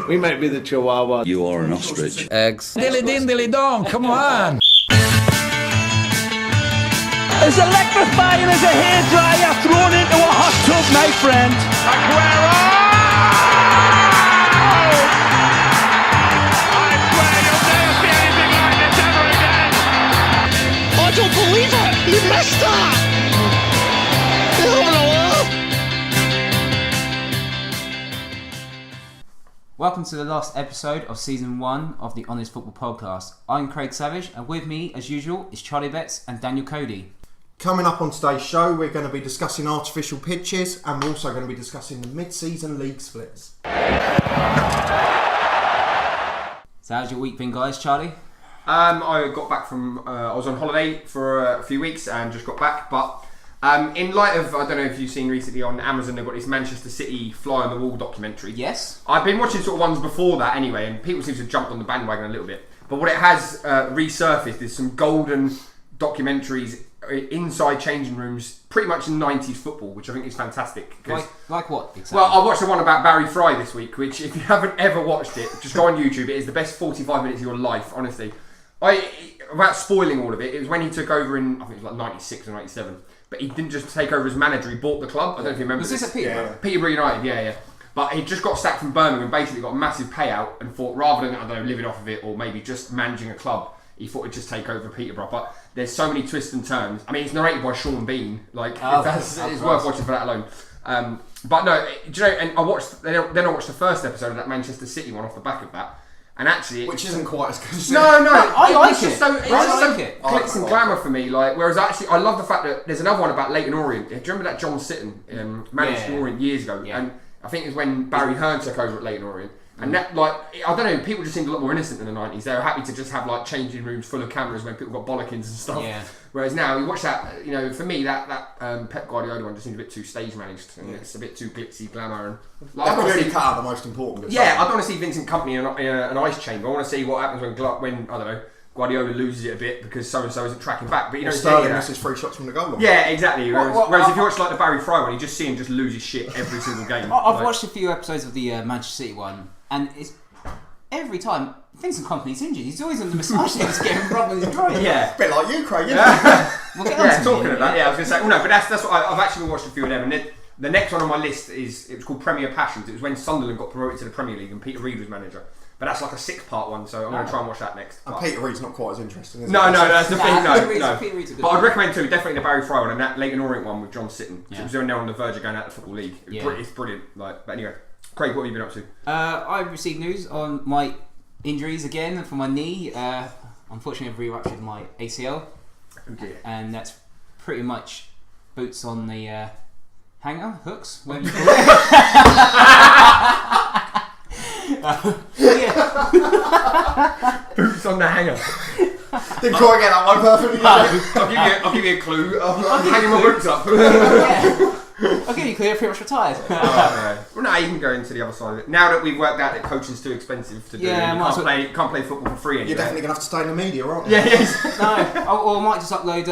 We might be the Chihuahua. You are an ostrich. Eggs. Dilly din, dilly dong, come on! As electrifying as a hairdryer thrown into a hot tub, my friend. Aguero! I swear you'll never see anything like this ever again! I don't believe it! You missed that! You're having a laugh! Welcome to the last episode of Season 1 of the Honest Football Podcast. I'm Craig Savage, and with me, as usual, is Charlie Betts and Daniel Cody. Coming up on today's show, we're going to be discussing artificial pitches, and we're also going to be discussing the mid-season league splits. So how's your week been, guys? Charlie? I got back from, I was on holiday for a few weeks and just got back, but in light of, I don't know if you've seen recently on Amazon, they've got this Manchester City Fly on the Wall documentary. Yes. I've been watching sort of ones before that anyway, and people seem to have jumped on the bandwagon a little bit, but what it has resurfaced is some golden documentaries inside changing rooms, pretty much in 90s football, which I think is fantastic. Like what exactly? Well, I watched the one about Barry Fry this week, which if you haven't ever watched it, just go on YouTube. It is the best 45 minutes of your life, honestly. Without spoiling all of it, it was when he took over in, I think it was like 96 or 97, but he didn't just take over as manager, he bought the club. I don't know if you remember. Was this at Peterborough? Yeah. Peterborough United, yeah. But he just got sacked from Birmingham and basically got a massive payout and thought rather than, I don't know, living off of it or maybe just managing a club, he thought he'd just take over Peterborough. But there's so many twists and turns. I mean, it's narrated by Sean Bean. It's worth watching for that alone. But no, do you know? And I watched. Then I watched the first episode of that Manchester City one off the back of that. And actually, which isn't quite as good as No, I like it. It's just it. Clicks and glamour for me. Whereas actually, I love the fact that there's another one about Leighton Orient. Do you remember that John Sitton managed Orient years ago? Yeah. And I think it was when Barry Hearn took over at Leighton Orient. And that, I don't know, people just seemed a lot more innocent in the 90s. They were happy to just have changing rooms full of cameras when people got bollockins and stuff. Yeah. Whereas now, you watch that, for me, that Pep Guardiola one just seems a bit too stage managed. And it's a bit too glitzy, glamour. And I don't really cut out the most important bits. Yeah, I don't want to see Vincent Kompany in an ice chamber. I want to see what happens when I don't know, Guardiola loses it a bit because so-and-so isn't tracking back. But you don't Sterling misses 3 shots from the goal line. Yeah, exactly. Whereas if you watch the Barry Fry one, you just see him just lose his shit every single game. I've watched a few episodes of the Manchester City one, and it's every time Vincent Kompany's injured, he's always on the massage table getting rubbed with his groin. Yeah, a bit like you, Craig. Yeah. We'll get on to talking of that. Yeah, I was going to say. Well, no, but that's what I've actually watched a few of them, and the next one on my list it was called Premier Passions. It was when Sunderland got promoted to the Premier League and Peter Reid was manager. But that's like a 6-part one, so I'm going to try and watch that next. And Peter Reid's not quite as interesting, is he? No, that's the thing. No. Peter Reid's a good But one. I'd recommend too, definitely the Barry Fry one and that Leighton Orient one with John Sitton. Yeah. It was now on the verge of going out of the Football League. It's brilliant. But anyway, Craig, what have you been up to? I've received news on my injuries again for my knee. Unfortunately, I've re-ruptured my ACL. Oh dear. And that's pretty much boots on the hanger, hooks, whatever you call it. Boots on the hanger. Didn't quite get that one perfectly. I'll give you a clue. I'm hanging my boots up. I'll give you a clue, I'm pretty much retired. Well, no, you can go into the other side of it. Now that we've worked out that coaching's too expensive to do, you can't play football for free anymore. You're definitely going to have to stay in the media, aren't you? No, or I might just upload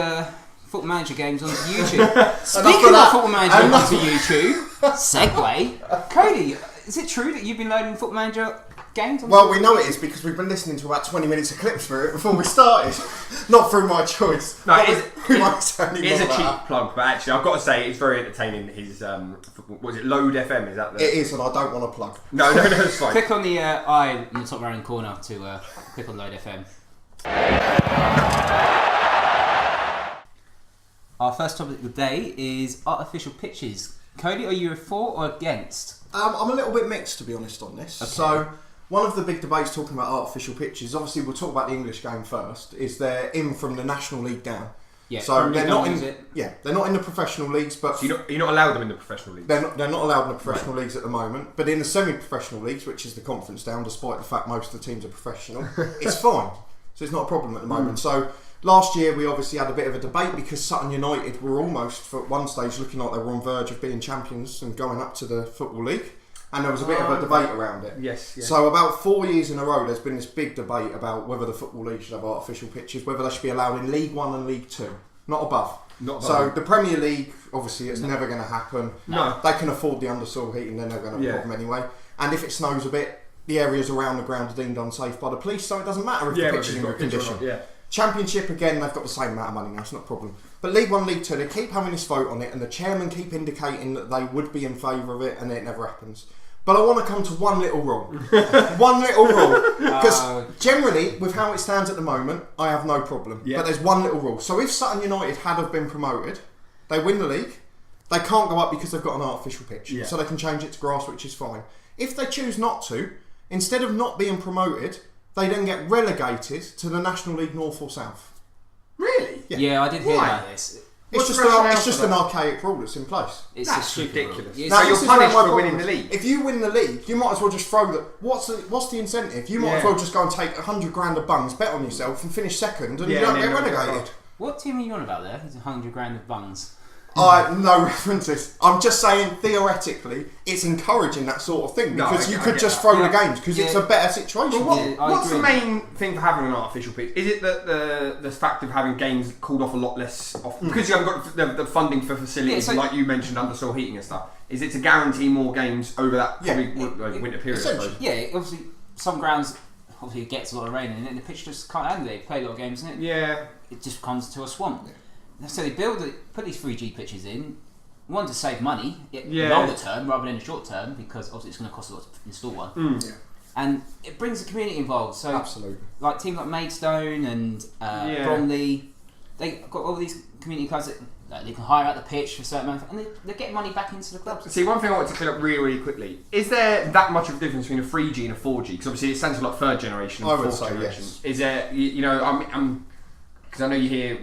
Football Manager games onto YouTube. Speaking of Football Manager onto YouTube, segue. Cody, is it true that you've been loading Football Manager games? Well, we know it is because we've been listening to about 20 minutes of clips for it before we started. Not through my choice. No, it is a cheap that. plug, but actually I've got to say it's very entertaining. His was it Load FM? Is that the? It is, and I don't want to plug. No, it's fine. Click on the eye in the top right hand corner to click on Load FM. Our first topic of the day is artificial pitches. Cody, are you for or against? I'm a little bit mixed, to be honest, on this. Okay. So, one of the big debates talking about artificial pitches, obviously we'll talk about the English game first, is they're in from the National League down. Yeah, so they're not in. Yeah, they're not in the professional leagues, but so you're not allowed them in the professional leagues. They're not allowed in the professional leagues at the moment, but in the semi-professional leagues, which is the conference down, despite the fact most of the teams are professional, it's fine. So it's not a problem at the moment. So last year we obviously had a bit of a debate because Sutton United were almost, for one stage, looking like they were on verge of being champions and going up to the Football League. And there was a bit of a debate around it. Yes. So about 4 years in a row, there's been this big debate about whether the Football League should have artificial pitches, whether they should be allowed in League 1 and League 2, not above. So the Premier League, obviously, it's never going to happen. No. They can afford the undersoil heating, they're never going to have a problem anyway. And if it snows a bit, the areas around the ground are deemed unsafe by the police, so it doesn't matter if the pitch is in good condition. Championship, again, they've got the same amount of money now, it's not a problem. But League 1, League 2, they keep having this vote on it, and the chairman keep indicating that they would be in favour of it, and it never happens. But I want to come to one little rule. One little rule. Because generally, with how it stands at the moment, I have no problem. But there's one little rule. So if Sutton United had have been promoted, they win the league, they can't go up because they've got an artificial pitch. So they can change it to grass, which is fine. If they choose not to, instead of not being promoted, they then get relegated to the National League North or South. Really? Yeah, I did hear about this. It's just an archaic rule that's in place. That's ridiculous. Now, so you're punished for winning the league. If you win the league, you might as well just throw the. What's the incentive? You might as well just go and take 100 grand of bungs, bet on yourself, and finish second, and you don't get relegated. What team are you on about there? It's 100 grand of bungs. No references. I'm just saying, theoretically, it's encouraging that sort of thing because you could just throw the games because it's a better situation. What's the main thing for having an artificial pitch? Is it that the fact of having games called off a lot less often because you haven't got the funding for facilities like you mentioned, undersoil heating and stuff? Is it to guarantee more games over that winter period? Yeah, obviously some grounds it gets a lot of rain in it and the pitch just can't handle it. They play a lot of games in it. Yeah, it just comes to a swamp. So they put these 3G pitches in, one to save money, longer term rather than the short term, because obviously it's going to cost a lot to install one. And it brings the community involved. So absolutely, like teams like Maidstone and Bromley, they got all these community clubs that they can hire out the pitch for a certain amount, and they get money back into the clubs. See, one thing I want to clear up really quickly: is there that much of a difference between a 3G and a 4G? Because obviously it sounds a lot third generation and fourth generation. Yes. Is there? I'm because I know you hear,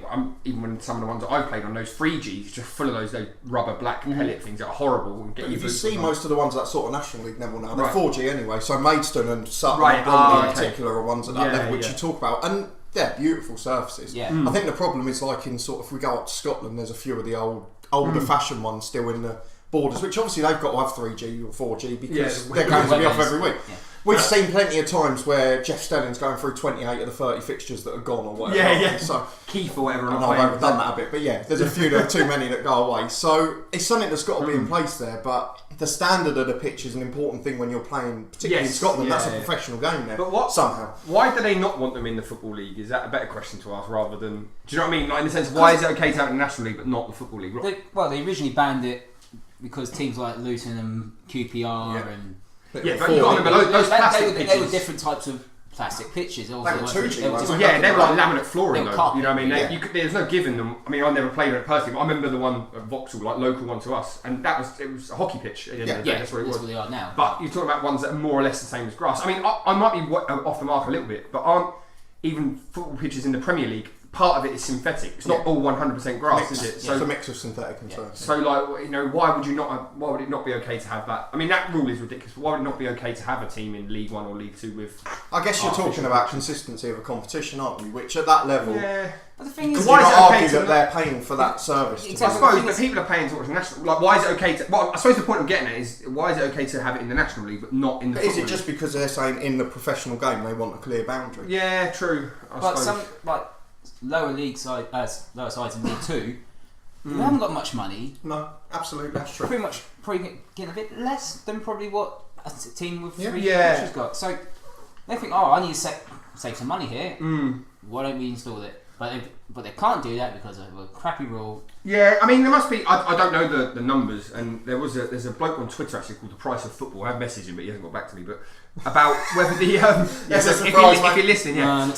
even when some of the ones that I've played on, those 3Gs, just full of those rubber black pellet things that are horrible. And get if you see most of the ones at that sort of National League level now, they're 4G anyway. So Maidstone and Sutton and Bromley in particular are ones at that level which you talk about. And they're beautiful surfaces. I think the problem is like in sort of, if we go up to Scotland, there's a few of the older fashioned ones still in the borders, which obviously they've got to have 3G or 4G because they're going to be off every week. We've seen plenty of times where Jeff Stelling's going through 28 of the 30 fixtures that are gone or whatever. So Keith or whatever. I've overdone that a bit, but there's a few that are too many that go away. So it's something that's got to be in place there. But the standard of the pitch is an important thing when you're playing, particularly in Scotland. That's a professional game there. But somehow, why do they not want them in the Football League? Is that a better question to ask rather than? Do you know what I mean? Like in the sense, why is it okay to have it in the National League but not the Football League? They originally banned it because teams like Luton and QPR and. But you got to remember those plastic pitches. They were different types of plastic pitches. They were 2G. They were like laminate flooring though. You know what I mean? There's no giving them. I mean, I never played on it personally, but I remember the one at Vauxhall, like local one to us, and it was a hockey pitch. That's where it was. That's what they are now. But you're talking about ones that are more or less the same as grass. I mean, I might be off the mark a little bit, but aren't even football pitches in the Premier League? Part of it is synthetic. It's not all 100% grass, is it? So it's a mix of synthetic and synthetic. So, why would it not be okay to have that? I mean, that rule is ridiculous. But why would it not be okay to have a team in League 1 or League 2 with? I guess you're talking about consistency of a competition, aren't you? Which at that level, but the thing is, why is it okay that they're paying for that service? I suppose, but people are paying towards the national. Like, why is it okay to? Well, I suppose the point I'm getting at is why is it okay to have it in the National League but not in the? Is it just because they're saying in the professional game they want a clear boundary? Yeah, true. But some lower sides in League 2, they haven't got much money. No, absolutely, that's true. Probably getting a bit less than probably what a team with 3 pitches got. So they think, I need to save some money here. Why don't we install it? But they can't do that because of a crappy rule. Yeah, I mean there must be. I don't know the numbers, and there's a bloke on Twitter actually called The Price of Football. I have messaged him, but he hasn't got back to me. But about whether the if you're listening, no,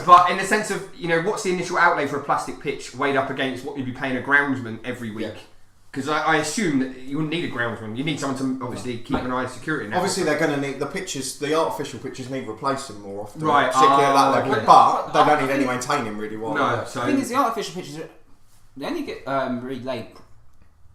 but in the sense of what's the initial outlay for a plastic pitch weighed up against what you'd be paying a groundsman every week? Because I assume that you wouldn't need a groundsman. You need someone to obviously keep an eye on security. Obviously, they're going to need the pitches. The artificial pitches need replacing more often, right? Particularly at that level, but they don't need any maintaining really well. No, the thing is, the artificial pitches they only get relaid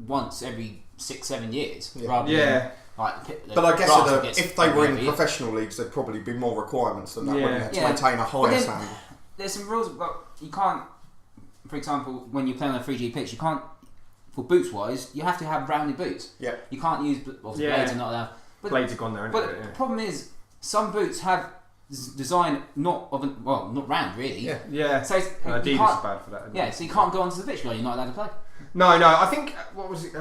once every 6-7 years. Rather than, but I guess if they were in professional leagues, there'd probably be more requirements than that, wouldn't there, to maintain a higher standard. There's some rules, but you can't. For example, when you're playing on a 3G pitch, you can't. For boots wise, you have to have rounded boots. Yeah. You can't use blades are not allowed. But blades are gone there. But the problem is, some boots have design not round really. Yeah. Yeah. So Adidas is bad for that. Yeah. So you can't go onto the pitch. You're not allowed to play. No. I think what was it?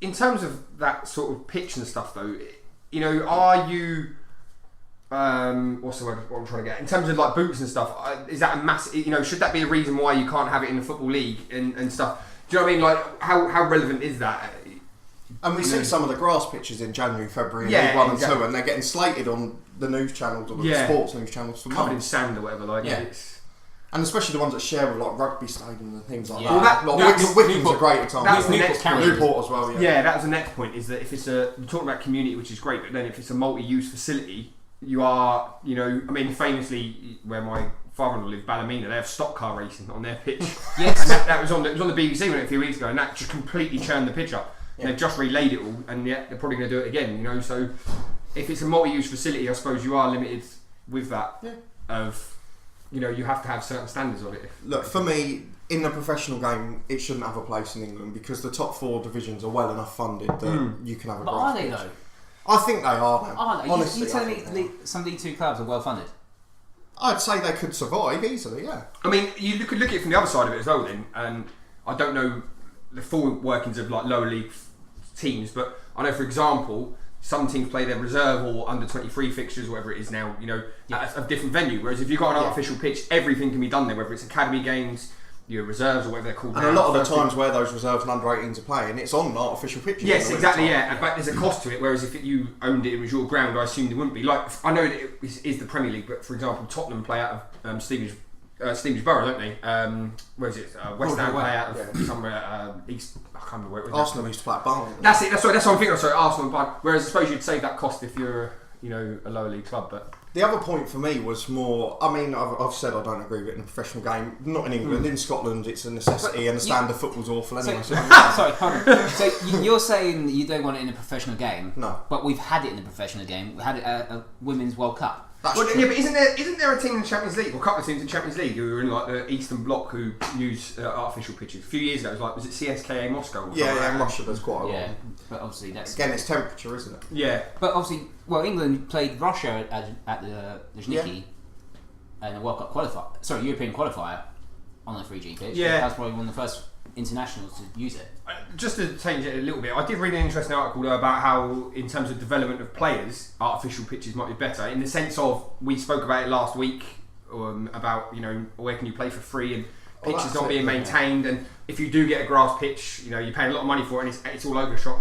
In terms of that sort of pitch and stuff, though, are you what's the word? What I'm trying to get in terms of like boots and stuff. Is that a massive? Should that be a reason why you can't have it in the football league and stuff? Do you know what I mean? Like, how relevant is that? And we see some of the grass pitches in January, February, Yeah, League 1 and exactly. 2, and they're getting slated on the news channels or the sports news channels for covered in months. sand or whatever. Like, Yeah. it's... And especially the ones that share with like rugby stadiums and things like Yeah. that. Well, Wickham's a great example. That's the next point. Newport as well. Yeah, that was the next point. Is that if it's we're talking about community, which is great, but then if it's a multi-use facility, you are, famously where my father-in-law lived, Ballymena, they have stock car racing on their pitch. Yes, and that was on the BBC wasn't it, a few weeks ago, and that just completely churned the pitch up. Yeah. They've just relayed it all, and yet they're probably going to do it again. So if it's a multi-use facility, I suppose you are limited with that. Yeah. Of you have to have certain standards of it. Look, for me, in the professional game, it shouldn't have a place in England because the top 4 divisions are well enough funded that you can have a but grass are they pitch. though? I think they are, man. Are they? Honestly, you telling I think me some League 2 clubs are well funded? I'd say they could survive easily, yeah. I mean, you could look at it from the other side of it as well then, and I don't know the full workings of like lower league teams, but I know, for example, some teams play their reserve or under 23 fixtures, whatever it is now, at a different venue, whereas if you've got an artificial pitch, everything can be done there, whether it's academy games, your reserves or whatever they're called. And a lot of the times where those reserves and under 18s are playing, it's on artificial pitches. Yes, exactly, yeah. But there's a cost to it, whereas if you owned it, it was your ground, I assume there wouldn't be. Like, I know that it is the Premier League, but for example, Tottenham play out of Stevenage Borough, don't they? Where is it? West Ham play out of somewhere East. I can't remember where it was. Arsenal used to play at Barnsley. That's it. That's what I'm thinking. Sorry, Arsenal. Whereas I suppose you'd save that cost if you're a lower league club, but. The other point for me was more. I mean, I've said I don't agree with it in a professional game. Not in England. In Scotland, it's a necessity, and the standard of football's awful anyway. Sorry, hold on. So you're saying that you don't want it in a professional game? No. But we've had it in a professional game. We had it at a Women's World Cup. That's Well, true. yeah, but isn't there a team in the Champions League, or a couple of teams in the Champions League who are in like the Eastern Bloc who use artificial pitches? A few years ago, was it CSKA Moscow? Or Yeah, in something? Russia there's quite a lot. Yeah, but obviously that's Again, it's temperature, isn't it? Yeah. But obviously, England played Russia at the Luzhniki and the World Cup qualifier. Sorry, European qualifier on the 3G pitch. Yeah. That's probably one of the first internationals to use it. Just to change it a little bit, I did read an interesting article though about how, in terms of development of players, artificial pitches might be better. In the sense of, we spoke about it last week about where can you play for free and pitches not being maintained, and if you do get a grass pitch, you're paying a lot of money for it and it's all over the shop.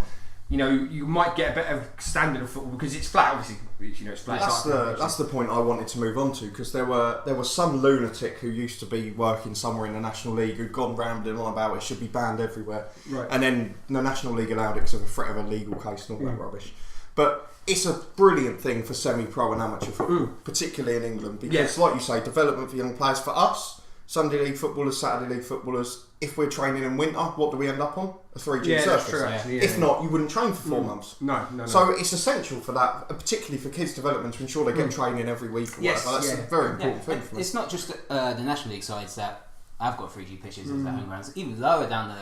You might get a better standard of football because it's flat. Obviously, it's flat. That's the point I wanted to move on to, because there was some lunatic who used to be working somewhere in the National League who'd gone rambling on about it should be banned everywhere, Right. and then the National League allowed it because of a threat of a legal case and all that rubbish. But it's a brilliant thing for semi-pro and amateur football, particularly in England, because, like you say, development for young players. For us, Sunday League footballers, Saturday League footballers, if we're training in winter, what do we end up on? A 3G surface. That's true, actually, If not, you wouldn't train for 4 months. No. So it's essential for that, particularly for kids' development, to ensure they get training every week or Yes, whatever. That's a very important thing for me. It's not just the National League sides that have got 3G pitches as their home grounds. Even lower down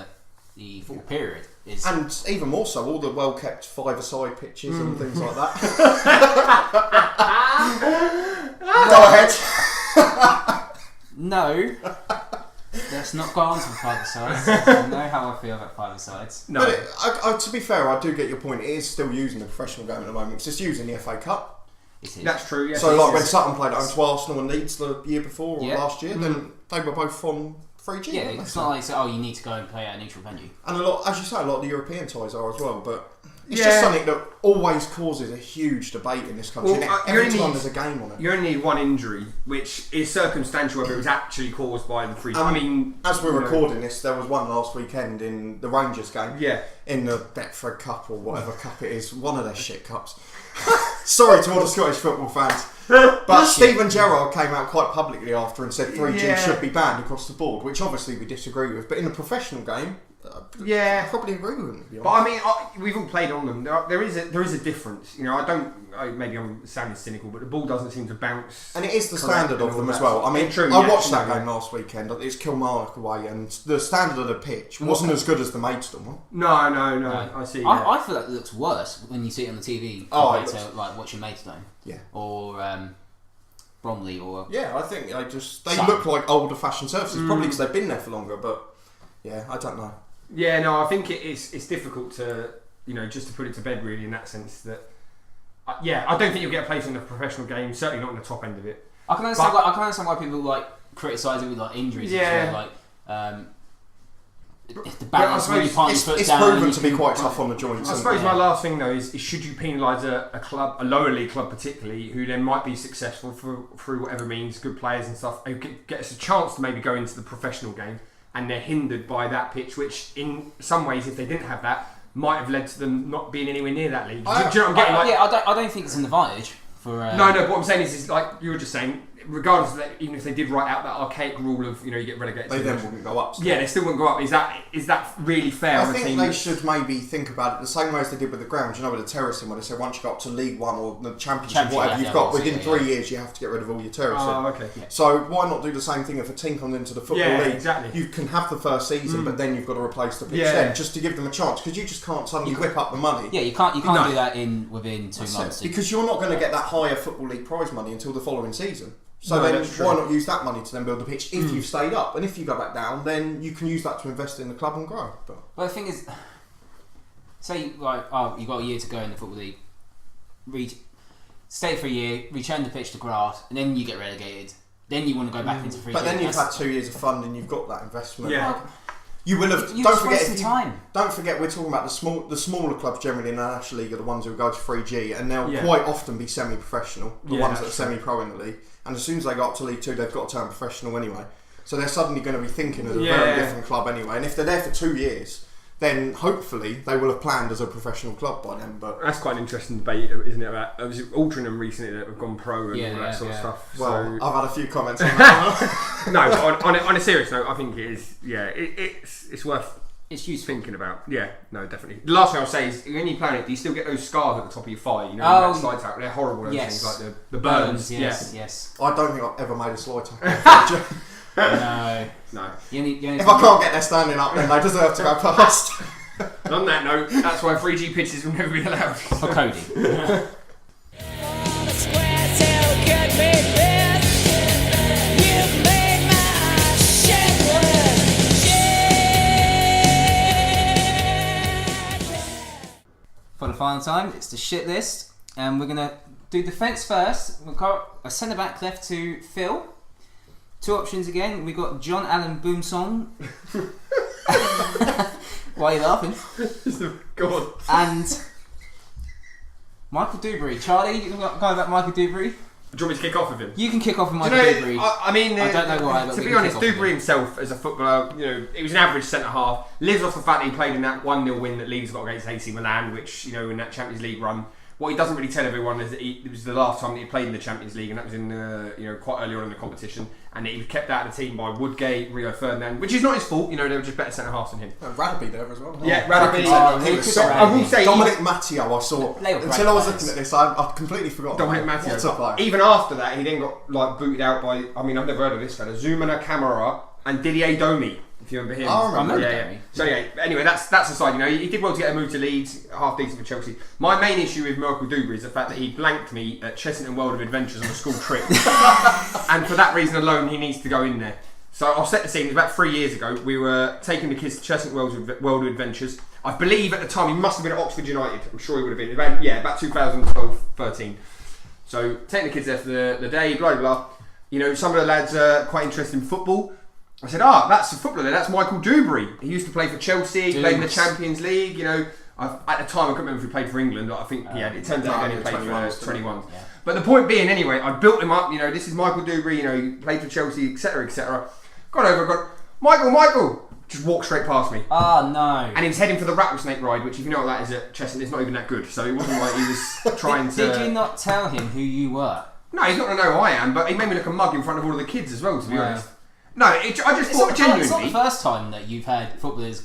the full period is. And even more so, all the well-kept five-a-side pitches and things like that. Go ahead. No. Let's not go on to the five-a-sides. I know how I feel about five-a-sides. No. But to be fair, I do get your point. It is still using the professional game at the moment. It's just using the FA Cup. It is. That's true. Yeah. So like when Sutton played at home to Arsenal and Leeds the year before or Yeah. last year, then they were both on 3G. Yeah, weren't they? it's not like you need to go and play at a neutral venue. And a lot, as you say, a lot of the European ties are as well. But it's Yeah. just something that always causes a huge debate in this country. Well, and you every only time need- there's a game on it. You only need one injury, which is circumstantial whether it was actually caused by the 3G. I mean, as we're recording this, there was one last weekend in the Rangers game. Yeah. In the Betfred Cup or whatever cup it is, one of their shit cups. Sorry to all the Scottish football fans. But Stephen Gerrard came out quite publicly after and said 3G Yeah. should be banned across the board, which obviously we disagree with. But in a professional game, Yeah. I probably agree with him. To be But honest. I mean, we've all played on them. There is a difference. Maybe I'm sounding cynical, but the ball doesn't seem to bounce. And it is the correct standard and of all them as that. well. I mean, Yeah, true, I yeah, watched that no, game last weekend. It's Kilmarnock away, and the standard of the pitch wasn't as good as the Maidstone one. No. I see. I feel like it looks worse when you see it on the TV compared to like watching Maidstone. Yeah. Or Bromley or. Yeah, I think they Some. look like older fashioned surfaces, probably because they've been there for longer. But yeah, I don't know. Yeah, no, I think it's difficult to just to put it to bed really in that sense that I don't think you'll get a place in the professional game. Certainly not in the top end of it. I can understand why people like criticise it with like injuries. Yeah. If the balance really it's proven to be quite tough on the joints. I suppose my last thing though is should you penalise a lower league club particularly, who then might be successful through whatever means, good players and stuff, who get us a chance to maybe go into the professional game, and they're hindered by that pitch, which in some ways, if they didn't have that, might have led to them not being anywhere near that league. Do you know what I'm getting? I don't think it's an advantage for. No. But what I'm saying is like you were just saying. Regardless of that, even if they did write out that archaic rule of you get relegated, they then wouldn't go up. Yeah, they still wouldn't go up. Is that really fair? I think they should maybe think about it the same way as they did with the ground. You know, with the terracing, where they said once you got up to League One or the Championship, whatever you've got within 3 years, you have to get rid of all your terracing. Oh, okay. Yeah. So why not do the same thing if a team comes into the football league? Exactly. You can have the first season, but then you've got to replace the pitch then, just to give them a chance, because you just can't suddenly whip up the money. Yeah, you can't do that within 2 months. Because you're not going to get that higher football league prize money until the following season. So then why not use that money to then build the pitch if you've stayed up? And if you go back down, then you can use that to invest in the club and grow. But the thing is, say you've got a year to go in the football league, stay for a year, return the pitch to grass, and then you get relegated. Then you want to go back into free. But then you've had 2 years of funding, you've got that investment. Yeah. You will have. Don't forget, we're talking about the smaller clubs generally in the National League are the ones who go to 3G, and they'll quite often be semi-professional. The ones that are semi-pro in the league, and as soon as they go up to League 2, they've got to turn professional anyway. So they're suddenly going to be thinking of a very different club anyway. And if they're there for 2 years, then hopefully they will have planned as a professional club by then. But that's quite an interesting debate, isn't it? About Altrincham recently that have gone pro and all that sort of stuff. Well, I've had a few comments on that. No, but on a serious note, I think it is. Yeah, it's worth. It's useful thinking about. Yeah, no, definitely. The last thing I'll say is, when you plan it, do you still get those scars at the top of your thigh? You know, that slide tackle. They're horrible. Those things like the burns. Yes. I don't think I've ever made a slide tackle. No. If I can't get there standing up, then they deserve to go past. And on that note, that's why 3G pitches will never be allowed. For Cody. For the final time, it's the shit list, and we're gonna do defence first. We've got a centre back left to Phil. 2 options again. We've got John Allen Boomsong. Why are you laughing? Go on. And Michael Dewberry. Charlie, you got about Michael Dewberry? Do you want me to kick off with him? You can kick off with Michael Dewberry. I mean, I don't know why. But to be honest, Dewberry himself as a footballer, he was an average centre half. Lives off the fact that he played in that 1-0 win that Leeds got against AC Milan, which in that Champions League run. What he doesn't really tell everyone is that it was the last time that he played in the Champions League, and that was in quite early on in the competition, and that he was kept out of the team by Woodgate, Rio Ferdinand, which is not his fault. They were just better centre halves than him. Radaby there as well. Yeah, Radaby. He was I will say Dominic Matteo. I saw until I was looking at this, I completely forgot. Dominic Matteo. Even after that, he then got booted out by. I mean, I've never heard of this fella. Zumana Kamara and Didier Domi. If you remember him. I remember Domi. So anyway, that's aside. He did well to get a move to Leeds, half decent for Chelsea. My main issue with Michael Dewberry is the fact that he blanked me at Chessington World of Adventures on a school trip, and for that reason alone, he needs to go in there. So I'll set the scene. It was about 3 years ago. We were taking the kids to Chessington World of Adventures. I believe at the time he must have been at Oxford United. I'm sure he would have been. About 2012-13. So taking the kids there for the day, blah blah blah. Some of the lads are quite interested in football. I said, that's a footballer there. That's Michael Dewberry. He used to play for Chelsea. He played in the Champions League. At the time, I couldn't remember if he played for England. I think it turns out he only played for 21s. Yeah. But the point being, anyway, I built him up. This is Michael Dewberry. He played for Chelsea, etc., etc. Got over, Michael. Just walked straight past me. Oh no! And he was heading for the rattlesnake ride, which, if you know what that is at Chessington, it's not even that good. So it wasn't like he was trying to. Did you not tell him who you were? No, he's not going to know who I am. But he made me look a mug in front of all of the kids as well. To be honest. No, I just thought genuinely. It's not the first time that you've had footballers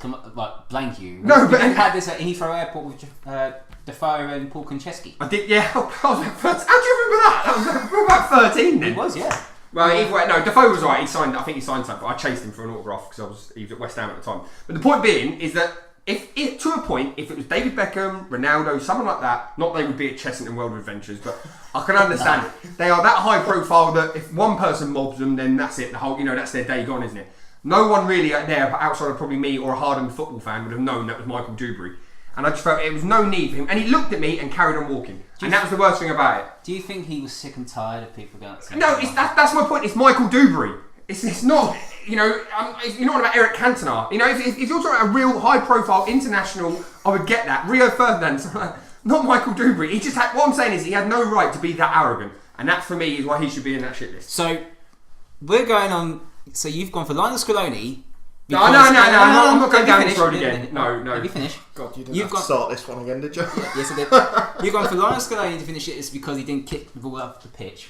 blank you. No, but you've had this at Heathrow Airport with Defoe and Paul Konchesky. I did, yeah. I was about 13. How do you remember that? That was about 13 then. It was, yeah. Well, either way, no, Defoe was right. I think he signed something. I chased him for an autograph because he was at West Ham at the time. But the point being is that if to a point, if it was David Beckham, Ronaldo, someone like that, not they would be at Chessington World of Adventures, but I can understand it. They are that high profile that if one person mobs them, then that's it. The whole, that's their day gone, isn't it? No one really there, outside of probably me or a hardened football fan, would have known that was Michael Dewberry. And I just felt it was no need for him. And he looked at me and carried on walking. And that was the worst thing about it. Do you think he was sick and tired of people going to No, that's my point. It's Michael Dewberry. It's not, you're not about Eric Cantona. If you're talking about a real high-profile international, I would get that. Rio Ferdinand, not Michael Dewberry. He just had, what I'm saying is he had no right to be that arrogant. And that, for me, is why he should be in that shit list. So, we're going on... So, you've gone for Lionel Scaloni... No, I'm not going down this road again. No. Have you finished? God, you didn't have to start this one again, did you? Yes, I did. You've gone for Lionel Scaloni to finish it. It's because he didn't kick the ball up the pitch.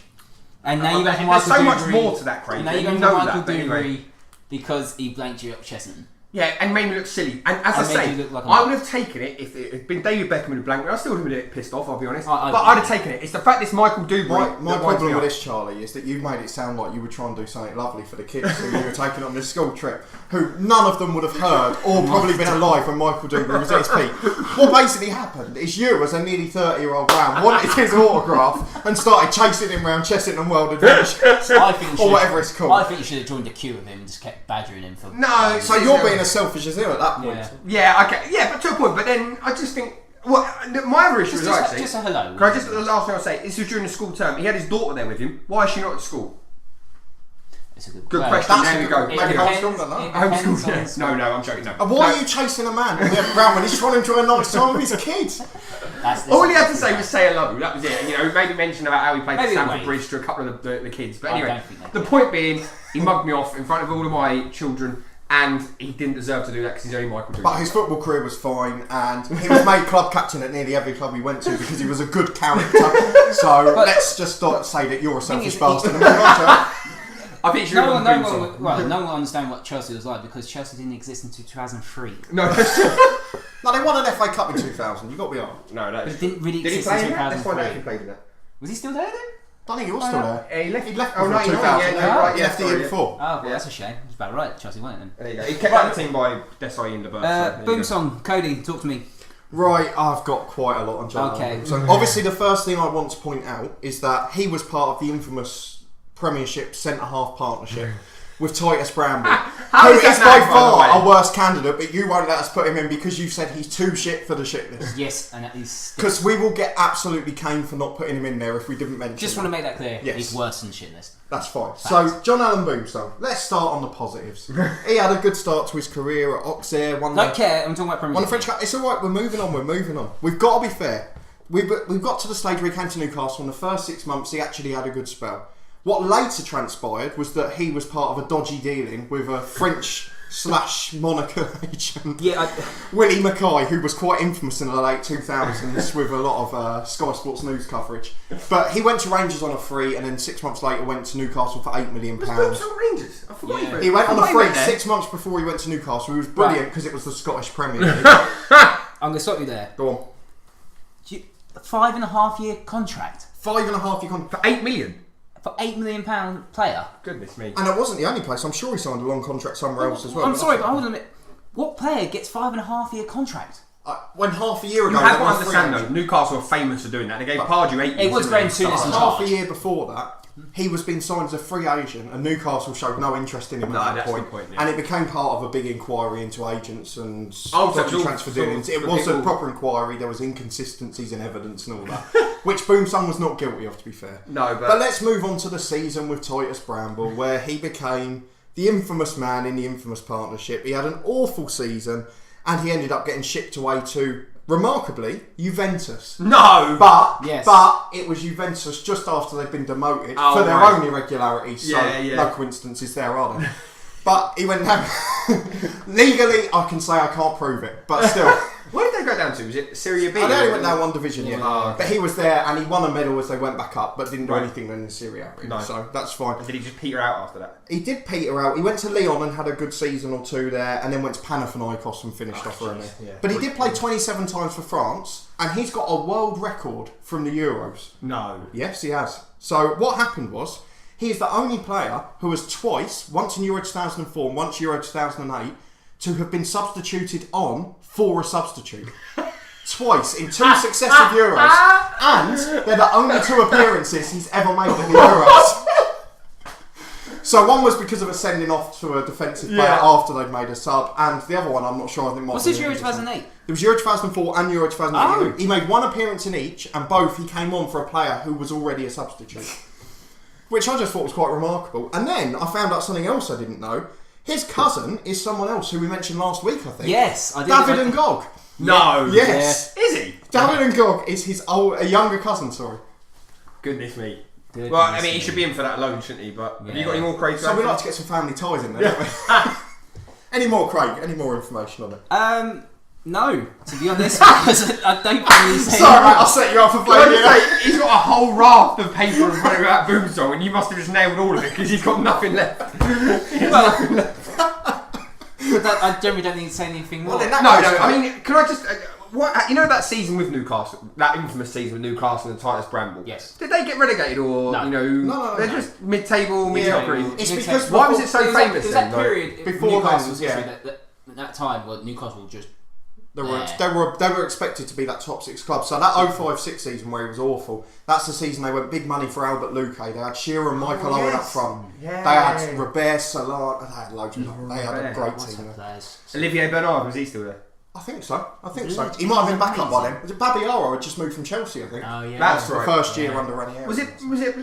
And now you've got Michael There's so much Dewberry, more to that, Craig. Now you're going for Michael Dewberry because he blanked you up Chesson. Yeah, and made me look silly. And as I say, I would have taken it if it had been David Beckham who blanked me. I still would have been a bit pissed off, I'll be honest. But I'd have taken it. It's the fact this Michael Dewberry... My problem with this, Charlie, is that you made it sound like you were trying to do something lovely for the kids who you were taking on this school trip, who none of them would have heard or probably been alive when Michael Dewberry was at his peak. What basically happened is you, as a nearly 30-year-old man, wanted his autograph and started chasing him around Chessington World Adventures, or whatever it's called. I think you should have joined the queue with him and just kept badgering him for... No, so you're being as selfish as him at that point. Yeah, okay. Yeah, but to a point. But then I just think... my other issue is actually... Just a hello. Can I just... The last thing I'll say, this was during the school term. He had his daughter there with him. Why is she not at school? It's a good question. There we go. Maybe homeschooled or not? Homeschooled, yeah. No, I'm joking. No. And why are you chasing a man on the ground when he's trying to enjoy a nice time with his kids? All he had to say was say hello. That was it. Maybe mention about how he played Stamford Bridge to a couple of the kids. But anyway, the point being, he mugged me off in front of all of my children. And he didn't deserve to do that because he's only Michael Dewberry. But his football career was fine, and he was made club captain at nearly every club he went to because he was a good character. So let's just say that you're a selfish bastard. I think no one will understand what Chelsea was like because Chelsea didn't exist until 2003. No, they won an FA Cup in 2000. You got to be honest. No, but it didn't really exist in 2003. Let's find out if he played in that. Was he still there then? I think he was still there. He left before 2000. 2000. He left the year before. Oh, well, that's a shame. It's about right. Chelsea won it then. There you go. He kept out the team by Desai in the birth. Boom song. Cody, talk to me. Right, I've got quite a lot on John. Okay. So obviously the first thing I want to point out is that he was part of the infamous Premiership centre-half partnership with Titus Bramble, who is by far our worst candidate, but you won't let us put him in because you said he's too shit for the shit list. Yes, and that is... Because we will get absolutely caned for not putting him in there if we didn't mention Just want to make that clear. Yes. He's worse than shit list. That's fine. Facts. So, John Allen Boomstone. Let's start on the positives. He had a good start to his career at Auxerre. Don't care, I'm talking about Premier League. Won the French Cup. It's alright, we're moving on. We've got to be fair. We've got to the stage where he came to Newcastle. In the first 6 months, he actually had a good spell. What later transpired was that he was part of a dodgy dealing with a French/Monaco agent, Willie Mackay, who was quite infamous in the late 2000s with a lot of Sky Sports News coverage. But he went to Rangers on a free, and then 6 months later went to Newcastle for £8 million. Was Rangers? I forgot he went on a free 6 months before he went to Newcastle. He was brilliant because it was the Scottish Premier League. I'm going to stop you there. Go on. 5.5 year contract. 5.5 year contract for £8 million. For £8 million player. Goodness me. And it wasn't the only place. I'm sure he signed a long contract somewhere else as well. I'm sorry, but hold on a minute. What player gets 5.5 year contract? When half a year ago... You have to understand though, Newcastle are famous for doing that. They gave Pardew 8 million. It was Graham Souness in charge. Half a year before that, he was being signed as a free agent, and Newcastle showed no interest in him at that point. And it became part of a big inquiry into agents and transfer dealings. It was a proper inquiry. There was inconsistencies in evidence and all that, which Boomsong was not guilty of, to be fair. No, but let's move on to the season with Titus Bramble, where he became the infamous man in the infamous partnership. He had an awful season, and he ended up getting shipped away to, remarkably, Juventus. No! But it was Juventus just after they'd been demoted for their own irregularities, so no coincidences there, are there? But he went down... Legally, I can say I can't prove it, but still... Where did they go down to? Was it Serie B? I know he went down one division, but he was there and he won a medal as they went back up, but didn't do anything in Serie A. No. So that's fine. Did he just peter out after that? He did peter out. He went to Lyon and had a good season or two there, and then went to Panathinaikos and finished off early. Yeah. But he did play 27 times for France, and he's got a world record from the Euros. No. Yes, he has. So what happened was, he is the only player who has twice, once in Euro 2004 and once Euro 2008, to have been substituted on for a substitute. Twice in 2 successive Euros. And they're the only 2 appearances he's ever made in the Euros. So one was because of a sending off to a defensive player after they'd made a sub, and the other one I'm not sure. I think what's this Euro 2008? There was Euro 2004 and Euro 2008. He made one appearance in each, and both he came on for a player who was already a substitute. Which I just thought was quite remarkable. And then I found out something else I didn't know. His cousin is someone else who we mentioned last week, I think. Yes, I did. David Ngog. No. Yes. Yeah. Is he? David Ngog is his a younger cousin, sorry. Goodness me. Well, I mean, he should be in for that alone, shouldn't he? But have you got any more Craig? So we like to get some family ties in there, don't we? Any more, Craig? Any more information on it? No, to be honest, because I don't really say. Sorry, mate, I'll set you up for playing. He's got a whole raft of paper in front of that boom song, and you must have just nailed all of it because he's got nothing left. But I generally don't need to say anything more. Well, No. I mean, can I just? What you know that season with Newcastle, that infamous season with Newcastle and Titus Bramble? Yes. Did they get relegated or No, they're just mid-table, mediocrity? It's because why was it so famous? It was that period before Newcastle's then, history that time where Newcastle just. They were expected to be that top 6 club. So that 05-06 season where he was awful, that's the season they went big money for Albert Luque. They had Shearer and Michael Owen up front. Yeah. They had Robert Salah. They had loads of them. They had a great team. Olivier Bernard, was he still there? I think so. He might have been back up by then. Was it Babiara had just moved from Chelsea, I think? Oh yeah, that's The right. first year under Ranieri. Was it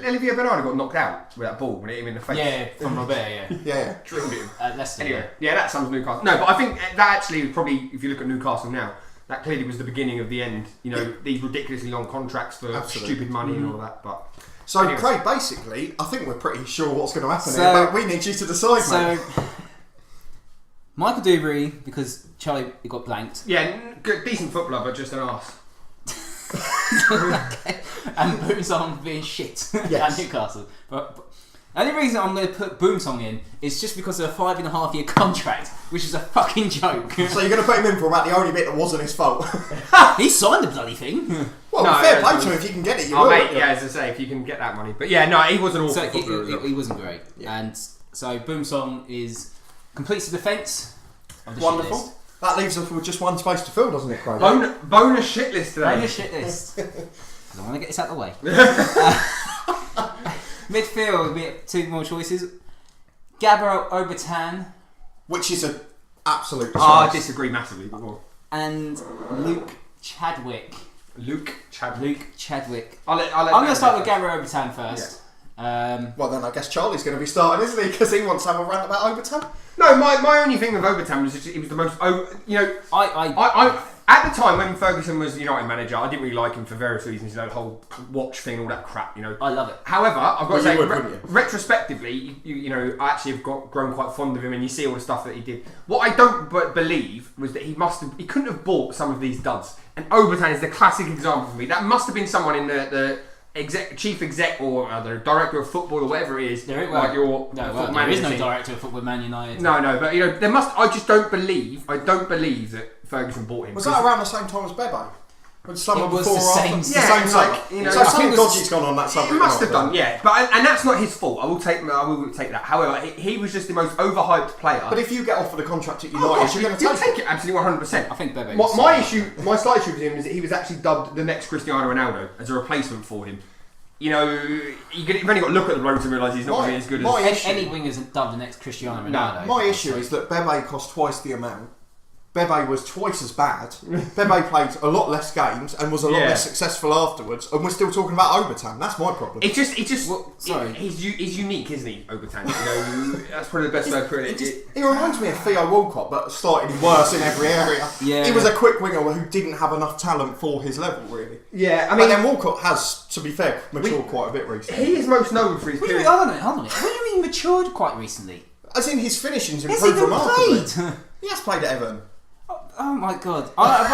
Olivier Bernard who got knocked out with that ball when it hit him in the face? Yeah, from Robert. Yeah, Yeah. Drilled him. Leicester. Anyway, yeah, that sums Newcastle. No, but I think that actually probably, if you look at Newcastle now, that clearly was the beginning of the end. You know, these ridiculously long contracts for stupid money and all that. But so, anyways. Craig, basically, I think we're pretty sure what's going to happen So- here, but we need you to decide, mate. So, Michael Dewberry, because Charlie got blanked, Yeah, good, decent footballer, but just an arse. and Boomsong being shit Yes. at Newcastle. But the only reason I'm going to put Boomsong in is just because of a 5.5-year contract, which is a fucking joke. So you're going to put him in for about the only bit that wasn't his fault. He signed the bloody thing. Well, No, fair yeah, play to him if you can get it. You Oh, will. mate, yeah, as I say, if you can get that money. But yeah, no, he was an awful So footballer. he wasn't great. Yeah. And so Boomsong completes the defence of the Wonderful. shit list. That leaves us with just one space to fill, doesn't it, Craig? Bonus shit list today. Bonus shit list. 'Cause I want to get this out of the way. Midfield, we have 2 more choices. Gabro Obertan Which is an absolute I choice. disagree massively. But well, and Luke Chadwick. Luke Chadwick. I'm going to start with Gabro Obertan first. Well, then I guess Charlie's going to be starting, isn't he? Because he wants to have a rant about Overton. No, my only thing with Overton was he was the most. You know, I at the time when Ferguson was United manager, I didn't really like him for various reasons. You know, the whole watch thing, all that crap. You know, I love it. However, I've got to say, wouldn't you? retrospectively, you know, I actually have grown quite fond of him, and you see all the stuff that he did. What I don't believe was that he couldn't have bought some of these duds. And Overton is the classic example for me. That must have been someone in the chief exec or the director of football or whatever it is. There is no director of football at Man United. No, but you know, there must. I just don't believe. I don't believe that Ferguson bought him. Was that around the same time as Bebe? Was someone It was before the or same- after? yeah, the same it's like, summer? you know, so I something think it was- dodgy's gone on that summer. It must have done, yeah. But and that's not his fault. I will take that. However, he was just the most overhyped player. But if you get offered a contract at United, Oh, gosh, you're going to you'll take take it absolutely 100%. I think Bebe. My slight issue with him is that he was actually dubbed the next Cristiano Ronaldo as a replacement for him. You know, you've only got to look at the bloke to realise he's not going to be as good as... Any wingers dubbed the next Cristiano Ronaldo. My issue is that Bebe cost twice the amount. Bebe was twice as bad. Bebe played a lot less games and was a lot less successful afterwards. And we're still talking about Overton. That's my problem. It's just. Sorry. He's unique, isn't he, Overton? You know, that's probably the best way to put it. He reminds me of Theo Walcott, but slightly worse in every area. Yeah. He was a quick winger who didn't have enough talent for his level, really. Yeah, I But mean, then Walcott has, to be fair, matured quite a bit recently. he is most known for his What do you period. mean? Hold on. What do you mean matured quite recently? As in his finishing's Has improved he even remarkably. played? He has played at Everton. Oh my god. I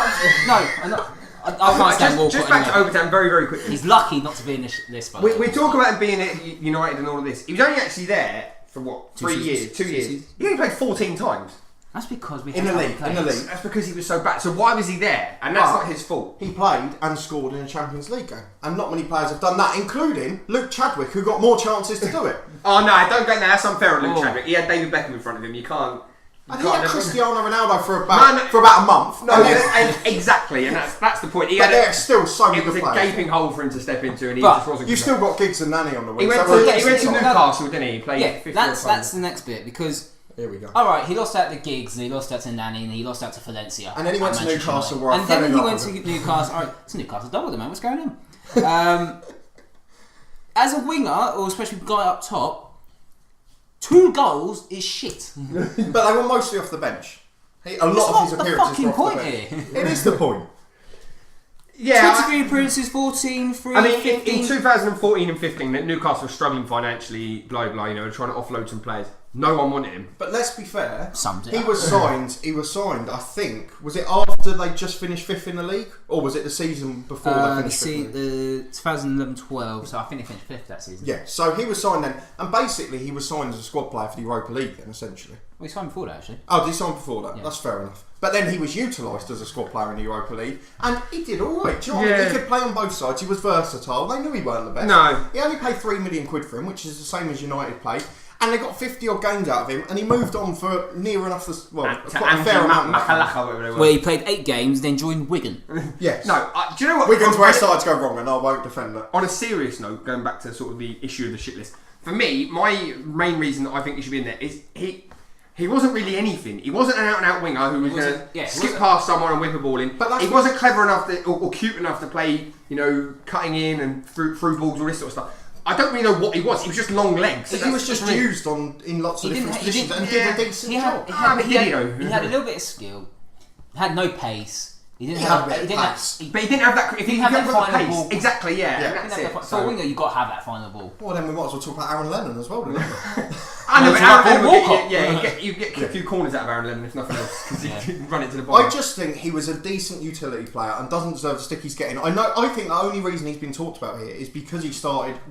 can't stand Walcott Just back to anyway. Overton very, very quickly. He's lucky not to be in this list, by the way. We talk about him being at United and all of this. He was only actually there for what, 3 years, 2 years. seasons. He only played 14 times. That's because we In had the other league, players. That's because he was so bad. So why was he there? And that's not his fault. He played and scored in a Champions League game. And not many players have done that, including Luke Chadwick, who got more chances to do it. Oh no, don't go there. That's unfair on Luke Oh. Chadwick. He had David Beckham in front of him. You can't. And he had Cristiano Ronaldo for about a month. No, exactly, and that's the point. But there's still so many It was good a players. gaping hole for him to step into, and he But just wasn't. You've still got Giggs and Nanny on the wing. He went so to we're- Newcastle, didn't he? He played. Yeah, 50 that's times. the next bit because Here we go. All right, he lost out to Giggs, and he lost out to Nani, and he lost out to Valencia. And then he went to Manchester Newcastle, United. where I and fell then in he love went to with Newcastle. All right, it's Newcastle double, man. What's going on? As a winger, or especially guy up top, 2 goals is shit. But they were mostly off the bench. A lot of his That's appearances not the fucking were off point the bench. here. It is the point. Yeah. 23 appearances, 14, 3, I mean, 15. in 2014 and 15, Newcastle were struggling financially, blah blah. Trying to offload some players. No one wanted him. But let's be fair. Summed it He up. was signed. I think. Was it after they just finished 5th in the league, or was it the season before they finished 5th in the league? The 2011-12, so I think they finished 5th that season. Yeah. So he was signed then, and basically he was signed as a squad player for the Europa League then, essentially. Well, he signed before that, actually. Oh, did he sign before that? Yeah. That's fair enough. But then he was utilised as a squad player in the Europa League, and he did all right. Do you know what I mean? Yeah. He could play on both sides. He was versatile. They knew he weren't the best. No. He only paid £3 million for him, which is the same as United paid. And they got 50 odd games out of him, and he moved on for near enough quite a fair amount. Makalaka, whatever they were. Where he played 8 games, then joined Wigan. Yes. No, do you know what? Wigan's where it started to go wrong, and I won't defend that. On a serious note, going back to sort of the issue of the shit list, for me, my main reason that I think he should be in there is he wasn't really anything. He wasn't an out-and-out winger who was going to skip past someone and whip a ball in. But he wasn't clever enough or cute enough to play, cutting in and through balls, all this sort of stuff. I don't really know what he was. He was just long legs. He was just used in lots of different positions and did a decent job. He had a little bit of skill. Had no pace. He didn't have a bit of pace. But he didn't have that. If he didn't have didn't that have the final pace, ball. exactly, yeah. That's it. For a winger, you've got to have that final ball. Well, then we might as well talk about Aaron Lennon as well, don't we? I know, but Aaron Aaron Lennon Walcott. you get a few corners out of Aaron Lennon if nothing else because he can run it to the ball. I just think he was a decent utility player and doesn't deserve the stick he's getting. I think the only reason he's been talked about here is because he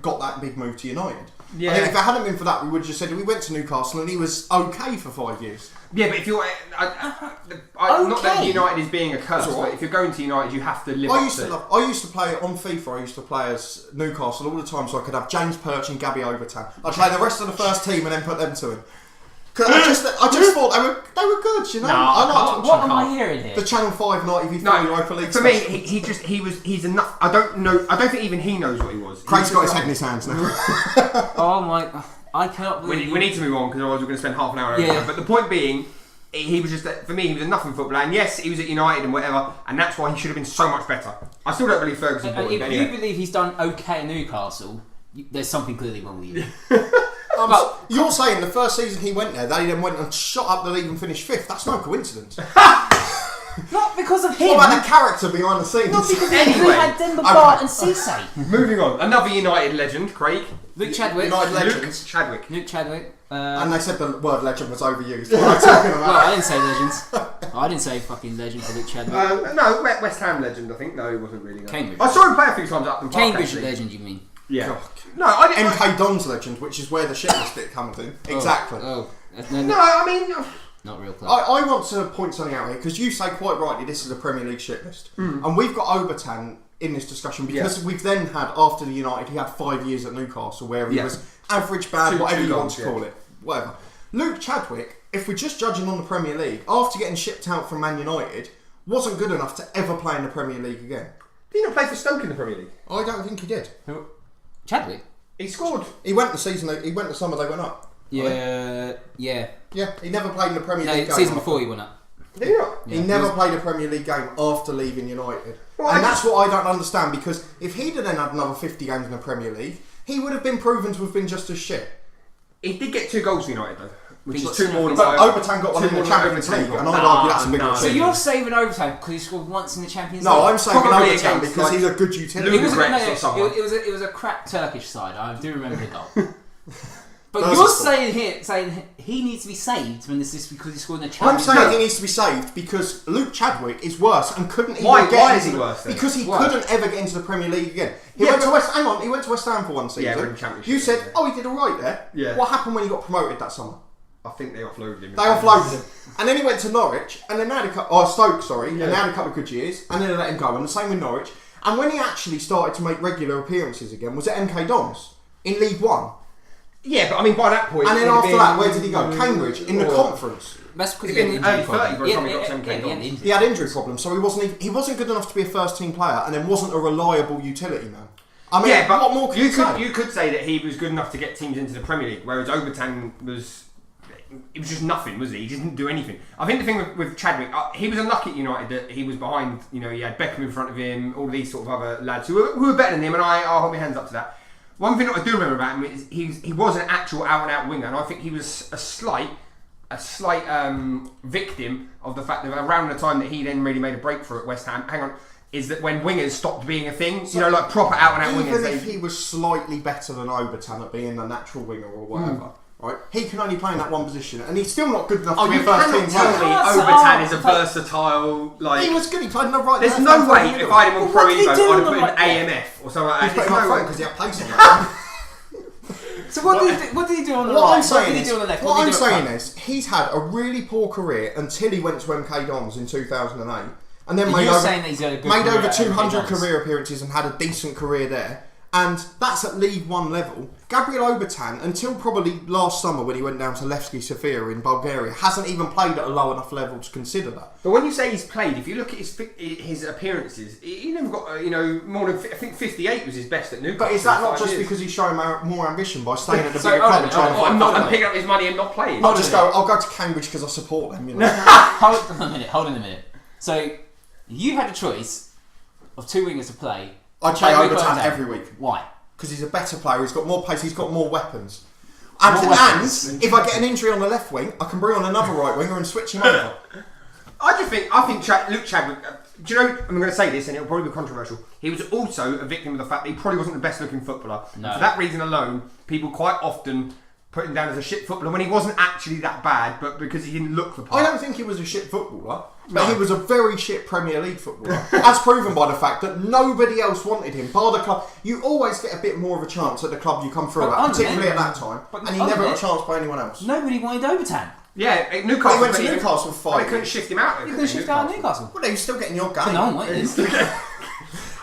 got that big move to United. Yeah. I think if it hadn't been for that, we would have just said we went to Newcastle and he was okay for 5 years. Yeah, but if you're, not that United is being a curse, but if you're going to United, you have to live up to it. I used to play on FIFA. I used to play as Newcastle all the time, so I could have James Perch and Gabby Overton. I'd play the rest of the first team and then put them to him. Because I just thought they were good, you know. What am I hearing here? The Channel 5 night v4 Europa League. For me, he's enough. I don't know. I don't think even he knows what he was. Craig's got his head in his hands now. Oh my! I cannot believe. We need to move on because otherwise we're going to spend half an hour over that. But the point being, he was just for me. He was a nothing footballer, and yes, he was at United and whatever, and that's why he should have been so much better. I still don't believe Ferguson's bought him. If you believe he's done okay at Newcastle, there's something clearly wrong with you. But you're saying the first season he went there, they then went and shot up the league and finished 5th. That's no coincidence. Not because of him. What about the character behind the scenes? Not because Anyway, we had Denver Bart and Cisse. Moving on, another United legend, Craig. Luke Chadwick. United legends. Luke Chadwick. And they said the word legend was overused. What am I talking about? Well, I didn't say legends. I didn't say fucking legend for Luke Chadwick. No, West Ham legend, I think. No, he wasn't really. No. Cambridge. I saw him play a few times up in Park, Cambridge actually. legend, you mean? Yeah. God. No, I didn't. MK Don's legend, which is where the shit bit comes in. Exactly. Oh. No, I mean. Not real club. I want to point something out here because you say quite rightly this is a Premier League shit list, and we've got Obertan in this discussion because we've then had after the United he had 5 years at Newcastle where he was average, bad, whatever you want to call it, whatever. Luke Chadwick, if we're just judging on the Premier League, after getting shipped out from Man United, wasn't good enough to ever play in the Premier League again. Did he not play for Stoke in the Premier League? I don't think he did. Chadwick? He scored. He went the season. He went the summer they went up. Yeah. Yeah, he never played in the Premier No, League game. season before he went up. Did he not? He never played a Premier League game after leaving United. Well, and that's what I don't understand because if he'd have then had another 50 games in the Premier League, he would have been proven to have been just as shit. He did get 2 goals for United though, which is 2 got more than But what Obertan got one in the more than Champions Obertan League, got. and I'd argue that's a bigger no. So achievement. you're saving overtime because he scored once in the Champions League? No, I'm saying Probably Obertan against, because like, he's a good utility. It was, Regrets or someone. it was a crap Turkish side. I do remember the goal. But That's you're a sport. saying he needs to be saved when this is because he scored in the I'm Champions saying League. he needs to be saved because Luke Chadwick is worse and couldn't even Why get is into he worse then? Because he Why? couldn't ever get into the Premier League again. He Yeah, went to but- West. Hang on, he went to West Ham for one season. Yeah, we're in Championship, You said, yeah. "Oh, he did all right there." Yeah. What happened when he got promoted that summer? I think they offloaded him. They offloaded him, and then he went to Norwich, and then they had Stoke, sorry, and they had a couple of good years, and then they let him go. And the same with Norwich. And when he actually started to make regular appearances again, was at MK Dons in League One. Yeah, but I mean by that point. And then he'd after been- that, where did he go? Cambridge in the conference. That's because He'd he been had early 30 by the time he got to an MK Dons. He had injury problems, so he wasn't good enough to be a first team player, and then wasn't a reliable utility man. I mean, Yeah, but what more could you say? you could say that he was good enough to get teams into the Premier League, whereas Obertan was it was just nothing, was he? He just didn't do anything. I think the thing with Chadwick, he was unlucky at United that he was behind. You know, he had Beckham in front of him, all these sort of other lads who were better than him, and I'll hold my hands up to that. One thing that I do remember about him is he was an actual out-and-out winger, and I think he was a slight victim of the fact that around the time that he then really made a breakthrough at West Ham. Hang on. Is that when wingers stopped being a thing? You know, like proper out-and-out wingers. Even if he was slightly better than Obertan at being a natural winger or whatever, right? He can only play in that one position, and he's still not good enough to be a first team tell player. me Obertan is a versatile, like... He was good, he played in the right... There's no way if I had him on Pro Evo, I'd have put him AMF or something like that. He's put him up no way. front because he had pace in that. So what did he do on the right? What did he do on the left? What I'm saying is, he's had a really poor career until he went to MK Dons in 2008. And then made over 200 career appearances and had a decent career there. And that's at League One level. Gabriel Obertan, until probably last summer when he went down to Levski Sofia in Bulgaria, hasn't even played at a low enough level to consider that. But when you say he's played, if you look at his appearances, he never got more than I think 58 was his best at Newcastle. But is that not just because he's showing more ambition by staying at the bigger club and trying to fight? I'm picking up his money and not playing. I'll go to Cambridge because I support them. You know. Hold on a minute. So you had a choice of two wingers to play. I'd play Obertan every week. Why? Because he's a better player, he's got more pace, he's got more weapons. And if I get an injury on the left wing, I can bring on another right winger and switch him over. I think Luke Chadwick, do you know, I'm going to say this and it'll probably be controversial, he was also a victim of the fact that he probably wasn't the best looking footballer. No. For that reason alone, people quite often put him down as a shit footballer when he wasn't actually that bad, but because he didn't look the part. I don't think he was a shit footballer, but he was a very shit Premier League footballer, as proven by the fact that nobody else wanted him. Bar the club, you always get a bit more of a chance at the club you come through at, particularly at that time, and he never got a chance by anyone else. Nobody wanted Obertan. Yeah, Newcastle. He went to Newcastle for 5 years. They couldn't shift him out. You couldn't shift out of Newcastle. Well, he was still getting your game. No,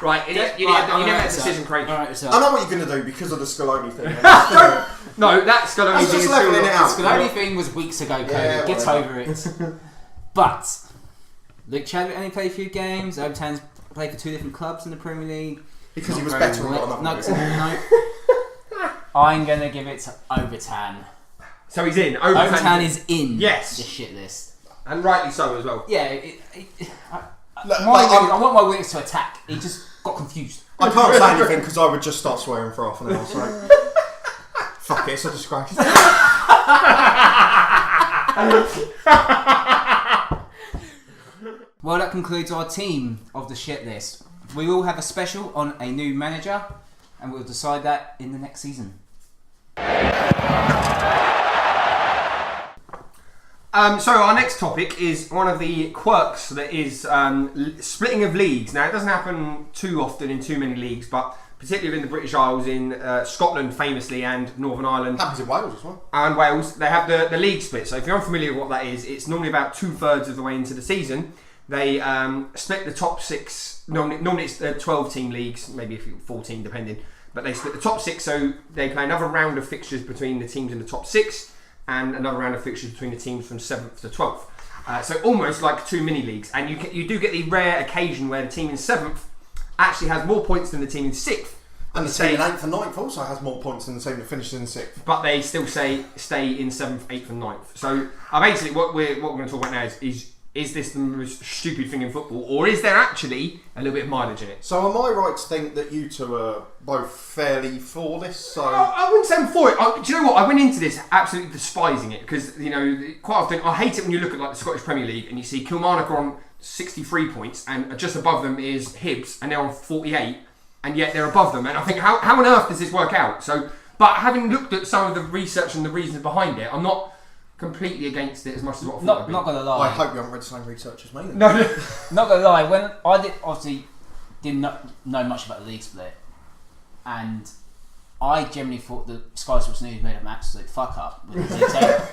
Right, you never had a decision, Craig. Right, so. I know what you're going to do because of the Scaloni thing. No, that Scaloni thing is leveling it out. Scaloni thing was weeks ago, Cody. Yeah, Get over it. But Luke Chadwick only played a few games. Obertan's played for 2 different clubs in the Premier League. Because he was better and got another No. I'm going to give it to Obertan. So he's in. Obertan is in the shit list. And rightly so as well. Yeah. I want my wingers to attack. He just got confused. I can't say anything because I would just start swearing for half an hour. So. Fuck it, it's a disgrace. Well, that concludes our team of the shit list. We will have a special on a new manager, and we'll decide that in the next season. So our next topic is one of the quirks that is splitting of leagues. Now, it doesn't happen too often in too many leagues, but particularly in the British Isles, in Scotland famously, and Northern Ireland. Happens in Wales as well. And Wales, they have the league split. So if you're unfamiliar with what that is, it's normally about 2/3 of the way into the season. They split the top 6, normally it's 12-team leagues, maybe 14 depending, but they split the top 6, so they play another round of fixtures between the teams in the top 6, and another round of fixtures between the teams from 7th to 12th. So almost like 2 mini leagues, and you do get the rare occasion where the team in 7th actually has more points than the team in 6th. And the team in 8th and 9th also has more points than the team that finishes in 6th. But they still stay in 7th, 8th and 9th. So basically what we're going to talk about now is this the most stupid thing in football, or is there actually a little bit of mileage in it? So am I right to think that you two are both fairly for this? So I wouldn't say I'm for it. Do you know what? I went into this absolutely despising it because, quite often I hate it when you look at like the Scottish Premier League and you see Kilmarnock are on 63 points and just above them is Hibs and they're on 48 and yet they're above them. And I think, how on earth does this work out? So, but having looked at some of the research and the reasons behind it, I'm not completely against it as much as what I thought. Not gonna lie. I hope you haven't read the same research as me. No. Not gonna lie. When I didn't know much about the league split, and I generally thought that Sky Sports News made an absolute fuck up with the league table.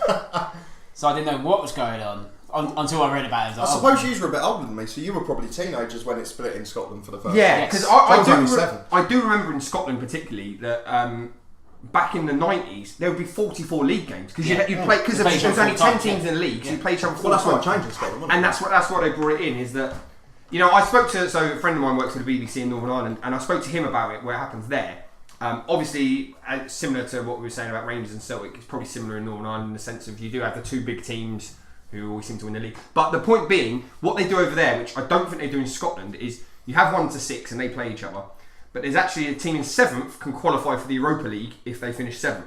So I didn't know what was going on until I read about it. I suppose you were a bit older than me, so you were probably teenagers when it split in Scotland for the first time. Yeah, because I do remember in Scotland particularly that back in the 90s there would be 44 league games because you'd play because there was only 10 teams in the league, so you played each other 4 Well, that's times. what changed in Scotland, wasn't it? And that's what they brought it in, is that I spoke to a friend of mine works for the BBC in Northern Ireland, and I spoke to him about it, what happens there, Obviously, similar to what we were saying about Rangers and Celtic, it's probably similar in Northern Ireland in the sense of you do have the two big teams who always seem to win the league. But the point being, what they do over there, which I don't think they do in Scotland, is you have 1 to 6 and they play each other. But there's actually a team in 7th can qualify for the Europa League if they finish 7th.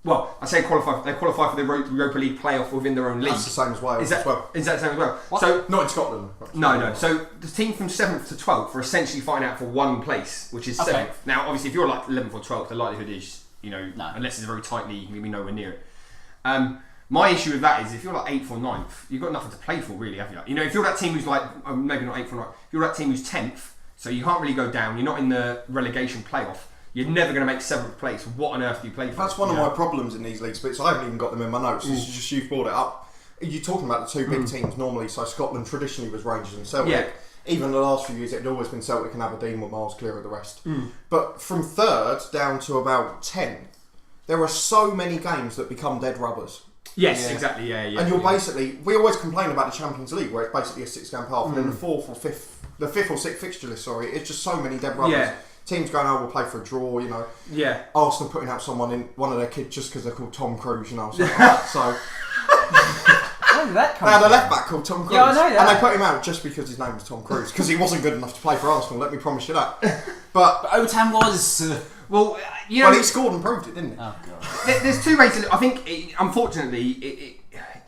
Well, I say qualify. They qualify for the Europa League playoff within their own league. That's the same as Wales as well. Is that the same as well? What? So Not in Scotland. no. So the team from 7th to 12th are essentially fighting out for one place, which is 7th. Okay. Now, obviously, if you're like 11th or 12th, the likelihood is, No. unless it's a very tight league, you'll be nowhere near it. My issue with that is if you're like 8th or 9th, you've got nothing to play for, really, have you? You know, if you're that team who's like, maybe not 8th or 9th, if you're that team who's 10th, so you can't really go down, you're not in the relegation playoff, you're never going to make 7th place. What on earth do you play for? That's one of my problems in these leagues, but I haven't even got them in my notes. It's just you've brought it up. You're talking about the two big teams normally. So Scotland traditionally was Rangers and Celtic. Yeah. Even the last few years, it had always been Celtic and Aberdeen were miles clear of the rest. But from 3rd down to about 10th, there are so many games that become dead rubbers. Yes, Yeah. exactly. Yeah. And you're basically, we always complain about the Champions League where it's basically a 6-game path, and then the 5th or 6th fixture list, it's just so many dead rubbers. Yeah. Teams going, we'll play for a draw, you know. Yeah. Arsenal putting out one of their kids just because they're called Tom Cruise, you know. So, so Where did that come they had a from? left back called Tom Cruise. Yeah, I know that. And they put him out just because his name was Tom Cruise, because he wasn't good enough to play for Arsenal, let me promise you that. But Otan was... Well, you know, he scored and proved it, didn't he? Oh, God. there's two ways to. I think, unfortunately,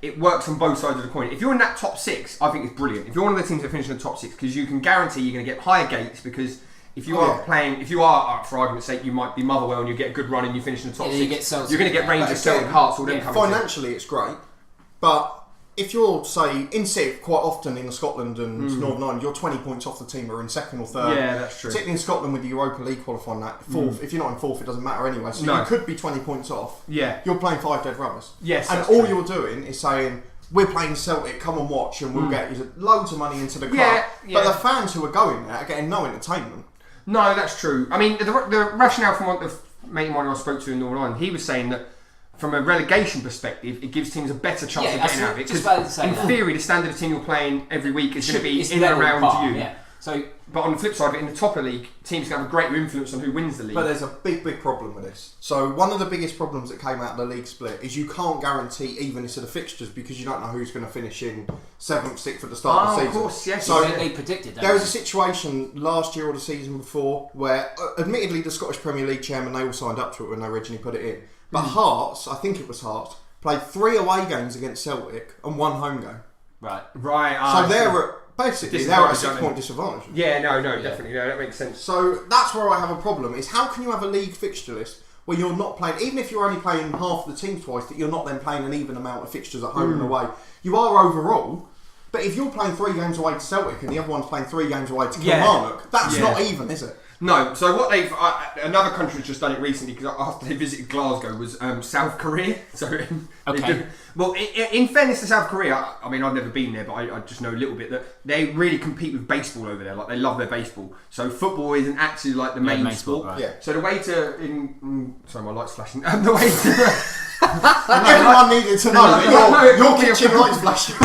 it works on both sides of the coin. If you're in that top 6, I think it's brilliant. If you're one of the teams that finish in the top 6, because you can guarantee you're going to get higher gates, because if you are playing, if you are, for argument's sake, you might be Motherwell and you get a good run and you finish in the top 6. You get Celtic. You're going to get Rangers, Celtic, Hearts, all them coming. Financially, it's great, but if you're, say, in 6th, quite often in Scotland and Northern Ireland, you're 20 points off the team who are in 2nd or 3rd. Yeah, that's true. Particularly in Scotland with the Europa League qualifying that 4th. If you're not in 4th, it doesn't matter anyway. So No. you could be 20 points off. Yeah. You're playing 5 dead rubbers. Yes, and that's all true. you're doing is saying, we're playing Celtic, come and watch, and we'll get you loads of money into the club. Yeah, yeah. But the fans who are going there are getting no entertainment. No, that's true. I mean, the rationale from what the mate of mine I spoke to in Northern Ireland, he was saying that from a relegation perspective, it gives teams a better chance of getting out of it. just about to say in that. theory, the standard of team you're playing every week is going to be It's in and level around par, you. Yeah. So, But on the flip side of it, in the top of the league, teams can have a greater influence on who wins the league. But there's a big problem with this. So one of the biggest problems that came out of the league split is you can't guarantee evenness of the fixtures because you don't know who's going to finish in 7th, 6th at the start of the season. Of course, yes. So they predicted that. there was a situation last year or the season before where, admittedly, the Scottish Premier League chairman, they all signed up to it when they originally put it in. But Hearts, I think it was Hearts, played 3 away games against Celtic and 1 home game. Right. So they're at a 6-point disadvantage. Yeah, no, definitely. No, that makes sense. So that's where I have a problem, is how can you have a league fixture list where you're not playing, even if you're only playing half the team twice, that you're not then playing an even amount of fixtures at home and away. You are overall, but if you're playing 3 games away to Celtic and the other one's playing 3 games away to Kilmarnock, that's not even, is it? No, so what they've another country that's just done it recently because after they visited Glasgow was South Korea. So Okay. Well, in fairness to South Korea, I mean I've never been there, but I just know a little bit that they really compete with baseball over there. Like they love their baseball. So football isn't actually like the main sport. Right. Yeah. So the way to sorry, my light's flashing. The way to Everyone needed to know that your kitchen light's flashing.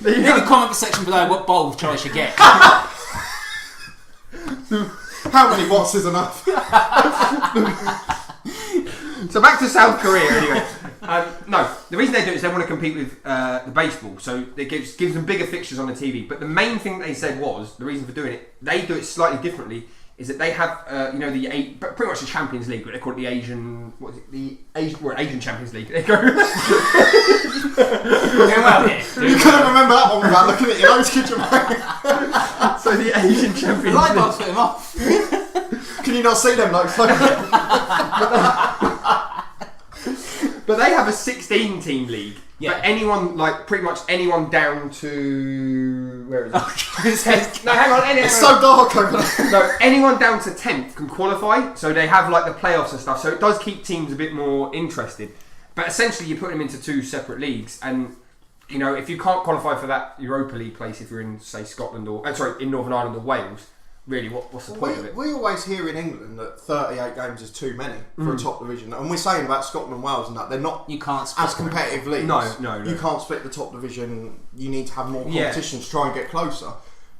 Leave a comment section below what bowl Charlie should get. How many watts is enough? So back to South Korea anyway. No, the reason they do it is they want to compete with the baseball, so it gives them bigger fixtures on the TV. But the main thing they said was the reason for doing it. They do it slightly differently. Is that they have pretty much the Champions League, but they call it the Asian. What is it? The Asian Champions League. There you go. You couldn't remember that one without looking at your nose, could you, mate? So the Asian Champions The light League. bulbs put him off. Can you not see them notes? But they have a 16-team league. Yeah. But anyone, like pretty much anyone down to where is it? No, hang on. It's so dark over there. No, anyone down to 10th can qualify. So they have like the playoffs and stuff. So it does keep teams a bit more interested. But essentially, you put them into 2 separate leagues, and you know if you can't qualify for that Europa League place if you're in say Scotland or in Northern Ireland or Wales. Really, what's the point of it? We always hear in England that 38 games is too many for a top division, and we're saying about Scotland and Wales and that they're not. You can't split as competitive leagues. No. You can't split the top division. You need to have more competition to try and get closer.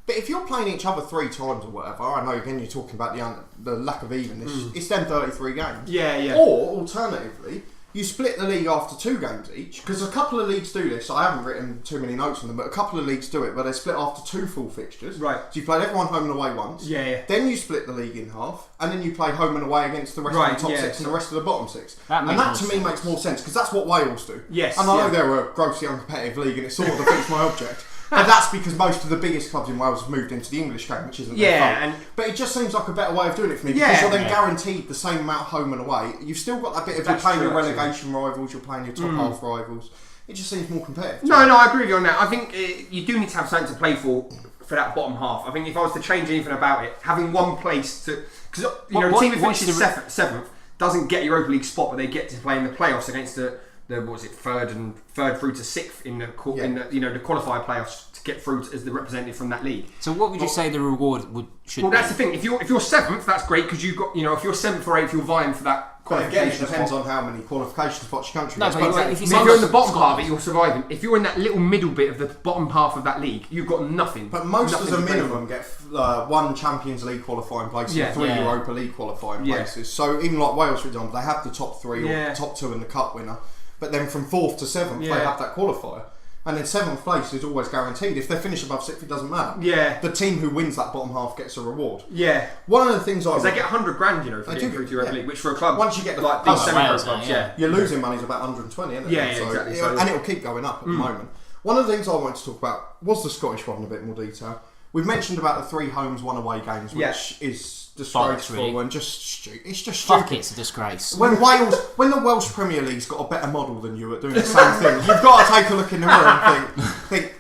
But if you're playing each other 3 times or whatever, I know again you're talking about the lack of evenness. It's then 33 games. Yeah. Or alternatively, you split the league after 2 games each, because a couple of leagues do this. I haven't written too many notes on them, but a couple of leagues do it where they split after 2 full fixtures. Right. So you played everyone home and away once. Yeah. Then you split the league in half, and then you play home and away against the rest of the top 6 and the rest of the bottom 6. That to me makes more sense, because that's what Wales do. Yes. And I know they're a grossly uncompetitive league, and it sort of defeats my object. But that's because most of the biggest clubs in Wales have moved into the English game, which isn't their fault. But it just seems like a better way of doing it for me, because you're then guaranteed the same amount home and away. You've still got that bit of you're playing your relegation rivals, you're playing your top half rivals. It just seems more competitive. No, I agree with you on that. I think you do need to have something to play for that bottom half. I think if I was to change anything about it, having one place to... Because a team that finishes 7th doesn't get a Europa League spot, but they get to play in the playoffs against the third through to 6th in the the qualifier playoffs to get through as the representative from that league. So what would you say the reward should be? Well, that's the thing. If you're 7th, that's great, because you've got if you're 7th or 8th, you're vying for that qualification. Again, it depends on how many qualification spots your country has. But if you're in the bottom part of it, you're surviving. If you're in that little middle bit of the bottom half of that league, you've got nothing. But most as a minimum get 1 Champions League qualifying place and 3 Europa League qualifying places. So even like Wales, for example, they have the top 3 or top 2 and the cup winner. But then from 4th to 7th, they have that qualifier. And then 7th place is always guaranteed. If they finish above 6th, it doesn't matter. Yeah. The team who wins that bottom half gets a reward. Yeah. One of the things they get 100 grand, for getting through to Europa League, which for a club, once you get the like these semi-pro clubs, your losing money's about 120, isn't it? Exactly. And it'll keep going up at the moment. One of the things I wanted to talk about was the Scottish one in a bit more detail. We've mentioned about the 3 homes, 1 away games, which is disgraceful and just stupid. It's just stupid. Fuck, it's a disgrace. When the Welsh Premier League's got a better model than you at doing the same thing, you've got to take a look in the mirror and think,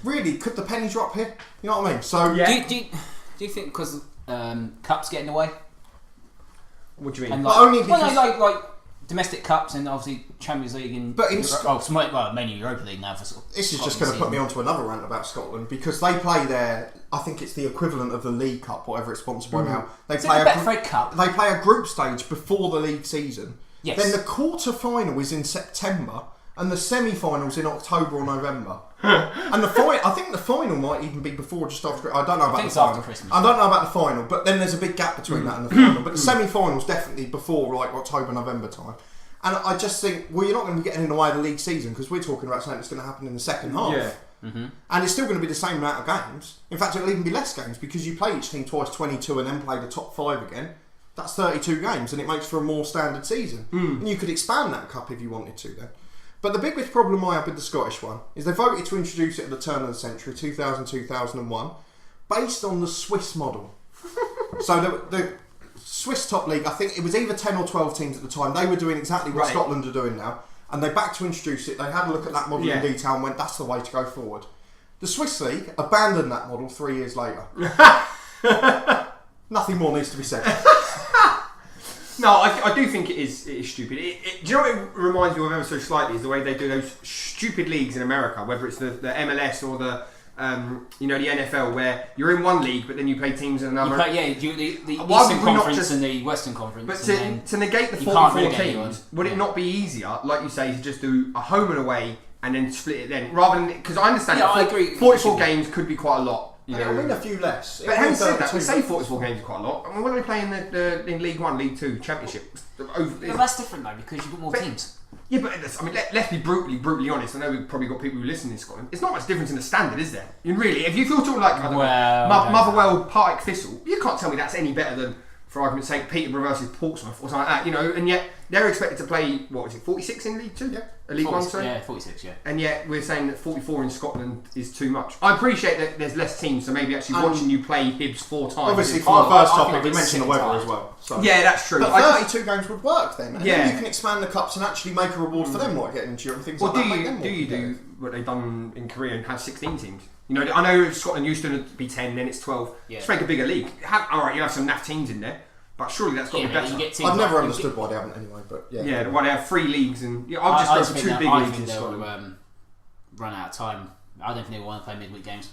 really, could the penny drop here? You know what I mean? So do you think because cups get in the way? What do you mean? And only because like domestic cups and obviously Champions League and mainly Europa League now for sort of. This is just going to put me onto another rant about Scotland, because they play their, I think it's the equivalent of the League Cup, whatever it's sponsored by now. They play They play a group stage before the league season. Yes. Then the quarter-final is in September and the semi-finals in October or November. And I think the final might even be before, just after. I don't know about the final. After Christmas. I don't know about the final, but then there's a big gap between that and the final. But the semi-finals definitely before like October, November time. And I just think, well, you're not going to be getting in the way of the league season, because we're talking about something that's going to happen in the second half. Yeah. And it's still going to be the same amount of games. In fact, it'll even be less games, because you play each team twice, 22, and then play the top 5 again. That's 32 games, and it makes for a more standard season. And you could expand that cup if you wanted to then. But the biggest problem I have with the Scottish one is they voted to introduce it at the turn of the century, 2000-2001, based on the Swiss model. So the Swiss top league, I think it was either 10 or 12 teams at the time. They were doing exactly what Scotland are doing now, and they backed to introduce it. They had a look at that model in detail and went, that's the way to go forward. The Swiss league abandoned that model 3 years later. Nothing more needs to be said. No, I do think it is stupid. Do you know what it reminds me of ever so slightly is the way they do those stupid leagues in America, whether it's the MLS or the NFL, where you're in one league but then you play teams in another. The Eastern Conference and the Western Conference. But to negate the 44 teams, would it not be easier, like you say, to just do a home and away and then split it then, rather than, because I understand I agree. 44 games could be quite a lot. It'll win a few less. But having said that, we say 44 games is quite a lot. I mean, what are they playing in League 1, League 2, Championship? But that's different though, because you've got more teams. Yeah, but let's be brutally honest. I know we've probably got people who listen in Scotland. It's not much difference in the standard, is there? Really, if you're talking like Motherwell, Partick Thistle, you can't tell me that's any better than, for argument's sake, Peterborough versus Portsmouth or something like that. And yet they're expected to play 46 in League 2? Yeah. League 1, sorry? Yeah, 46, yeah. And yet we're saying that 44 in Scotland is too much. I appreciate that there's less teams, so maybe actually watching you play Hibs 4 times. Obviously, for the first topic, we mentioned the weather as well. So. Yeah, that's true. But 32 games would work then. And then you can expand the cups and actually make a reward for them, like getting into and things like that. Do you do what they've done in Korea and have 16 teams? I know Scotland used to be 10, then it's 12. Yeah. Just make a bigger league. Alright, you have some naff teams in there. But surely that's got to be better. I've never understood why they haven't anyway. But yeah, why they have 3 leagues and I'll just go for 2 big leagues in Scotland. Run out of time. I don't think they want to play midweek games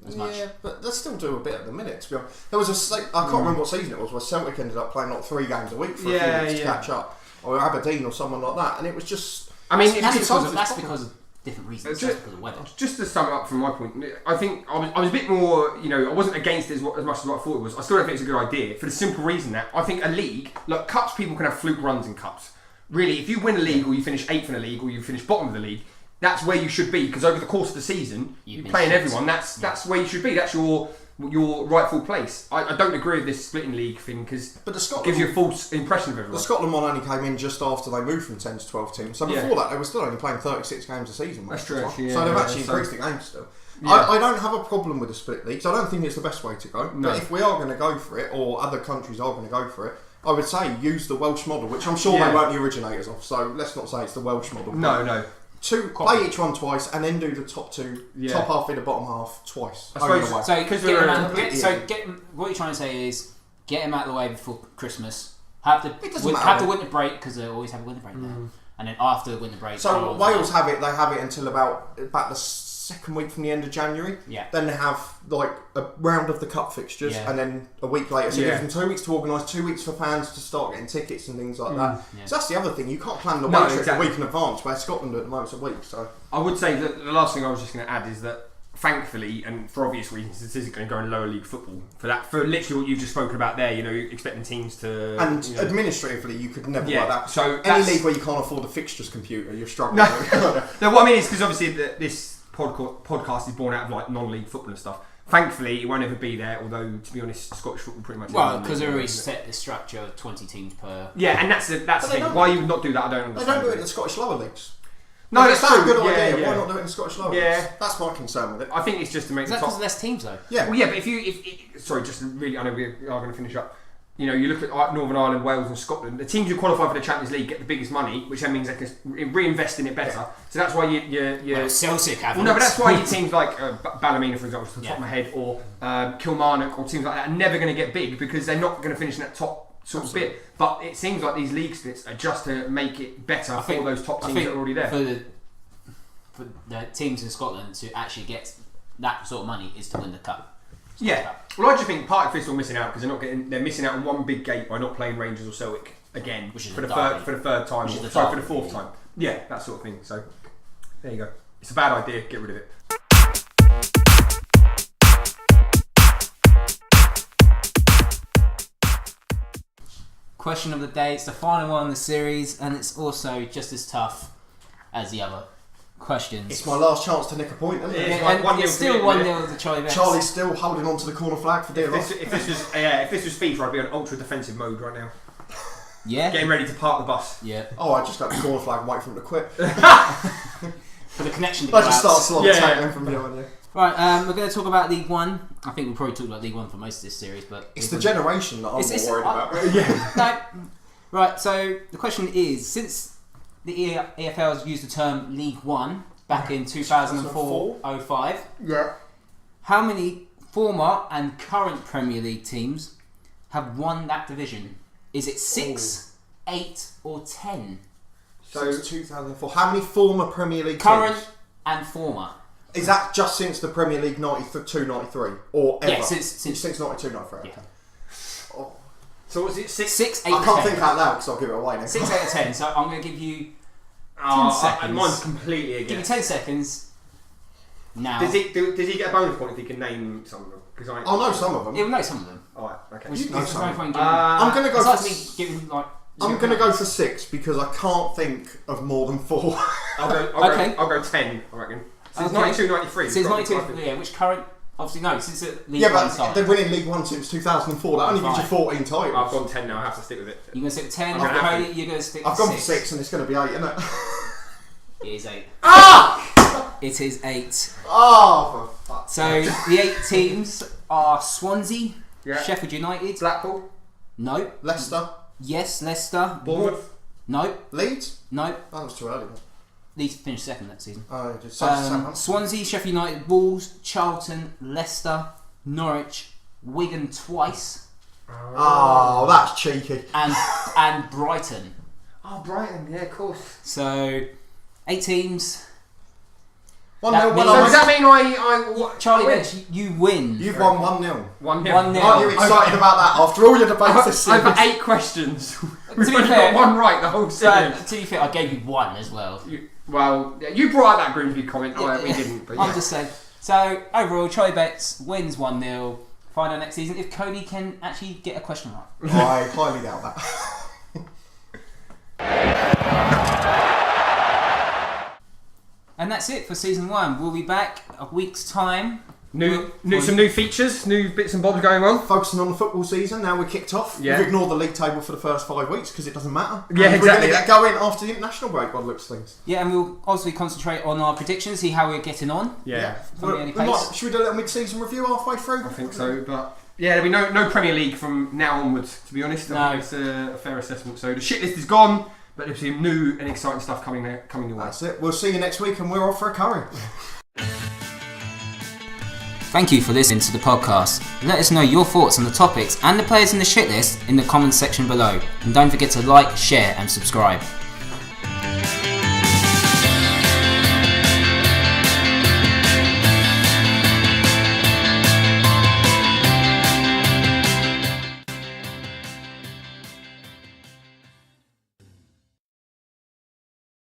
as much. Yeah, but they still do a bit at the minute. To be honest, there was I can't remember what season it was, where Celtic ended up playing like 3 games a week for a few weeks to catch up, or Aberdeen or someone like that, and it was just. I mean, that's because of different reasons, just because of weather. Just to sum it up from my point, I think I was a bit more, I wasn't against it as much as what I thought it was. I still don't think it's a good idea for the simple reason that I think a league, like cups, people can have fluke runs in cups. Really, if you win a league or you finish 8th in a league or you finish bottom of the league, that's where you should be, because over the course of the season, you're playing everyone. That's where you should be. That's your rightful place. I don't agree with this splitting league thing because it gives you a false impression of everyone. The Scotland one only came in just after they moved from 10 to 12 teams. So before that, they were still only playing 36 games a season. That's true. So they've actually increased the games still. Yeah. I don't have a problem with the split leagues. I don't think it's the best way to go. No. But if we are going to go for it, or other countries are going to go for it, I would say use the Welsh model, which I'm sure they weren't the originators of. So let's not say it's the Welsh model. No. Play each one twice and then do the top two, top half in the bottom half twice. What you're trying to say is get them out of the way before Christmas. Have the winter break, because they always have a winter break now, and then after the winter break. So Wales have it. They have it until about the second week from the end of January. Yeah. Then they have like a round of the cup fixtures, and then a week later. So it gives them 2 weeks to organise, 2 weeks for fans to start getting tickets and things like that. Yeah. So that's the other thing. You can't plan the away trip a week in advance. Where Scotland at the moment's a week. So I would say that the last thing I was just going to add is that, thankfully, and for obvious reasons, this isn't going to go in lower league football. For literally what you've just spoken about there, expecting teams to... And administratively, you could never like that. So any league where you can't afford a fixtures computer, you're struggling. No, what I mean is, because obviously this podcast is born out of like non-league football and stuff. Thankfully, it won't ever be there, although, to be honest, Scottish football pretty much... Well, because they already set the structure of 20 teams per... Yeah, and that's the thing. Why you would not do that, I don't understand. They don't do it in the Scottish lower leagues. No, that's a good idea. Why not do it in the Scottish lower leagues? Yeah. That's my concern with it. I think it's just to make the top... Is that because less teams, though? Yeah. Well, yeah, but sorry, just really... I know we are going to finish up. You look at Northern Ireland, Wales and Scotland, the teams who qualify for the Champions League get the biggest money, which then means they can reinvest in it better. Yeah. So that's why Celtic haven't. Well, no, but that's why your teams like Ballymena, for example, off the top of my head, or Kilmarnock, or teams like that are never going to get big because they're not going to finish in that top sort of bit. But it seems like these league splits are just to make it better for those top teams that are already there. For the teams in Scotland to actually get that sort of money is to win the cup. Yeah. Well, I just think Partick Thistle are missing out because they're missing out on one big gate by not playing Rangers or Celtic again, which is for the third time, for the fourth time. Yeah, that sort of thing. So there you go. It's a bad idea. Get rid of it. Question of the day. It's the final one in the series, and it's also just as tough as the other questions. It's my last chance to nick a point, isn't it? And it's still 1-0 to Charlie Vets. Charlie's still holding on to the corner flag for dear life. If this was FIFA, I'd be on ultra defensive mode right now. Yeah. Getting ready to park the bus. Yeah. Oh, I just got the corner flag and wait for him to quit. For the connection to I just start tackling from behind you. Right, we're going to talk about League One. I think we'll probably talk about League One for most of this series, but it's the generation that I'm more worried about. Yeah. No. Right, so the question is, since the EFL has used the term League One back in 2004-05, how many former and current Premier League teams have won that division? Is it 6, 8 or 10? So it's 2004. How many former Premier League current teams? And former. Is that just since the Premier League 92-93 or ever? Yeah, since 92-93. Yeah. Oh. So was it 6, 8, I can't 10. think out loud because I'll give it away now. 6, 8 or 10. So I'm going to give you 10 seconds. Mine's completely against. Give me 10 seconds. Now. Does he get a bonus point if he can name some of them? I'll know some of them. He'll know some of them. Alright, okay. I'm going to go for... I'm going to go for 6 because I can't think of more than 4. I'll go 10, I reckon. Since 92-93. Since 92, yeah, which current... Obviously, no, since the League One but started. they've been in League One since 2004. That only gives you 14 titles. I've gone 10 now, I have to stick with it. You're going to stick with 10, you're going to stick with 6. I've gone for 6 and it's going to be 8, isn't it? It is 8. Ah! It is 8. Oh, for fuck's sake. So, the 8 teams are Swansea, Sheffield United, Blackpool, no. Leicester, yes, Leicester, Bournemouth, no. Leeds, no. That was too early. Leeds finished second that season. Oh, just Swansea, Sheffield United, Wolves, Charlton, Leicester, Norwich, Wigan twice. Oh, that's cheeky. And Brighton. Oh, Brighton, yeah, of course. So, 8 teams. 1-0. Does that mean Charlie Bench, you win. You've won 1-0. 1-0. Aren't you excited about that after all your debates this season? Over 8 questions. To be fair, got 1 right the whole series. To be fair, I gave you 1 as well. Well, you brought out that Grimsby comment. We didn't. But I'm just saying. So, overall, Troy Betts wins 1-0. Find out next season if Cody can actually get a question right. I highly doubt that. And that's it for season 1. We'll be back a week's time. Some new features, new bits and bobs going on. Focusing on the football season, now we're kicked off. Yeah. We've ignored the league table for the first 5 weeks because it doesn't matter. Yeah, and exactly. We're going to get going after the international break by the looks of things. Yeah, and we'll obviously concentrate on our predictions, see how we're getting on. Yeah. Should we do a little mid-season review halfway through? I think so, but yeah, there'll be no Premier League from now onwards, to be honest. No. I think it's a fair assessment. So the shit list is gone, but there's some new and exciting stuff coming your way. That's it. We'll see you next week and we're off for a curry. Thank you for listening to the podcast. Let us know your thoughts on the topics and the players in the shit list in the comments section below. And don't forget to like, share and subscribe.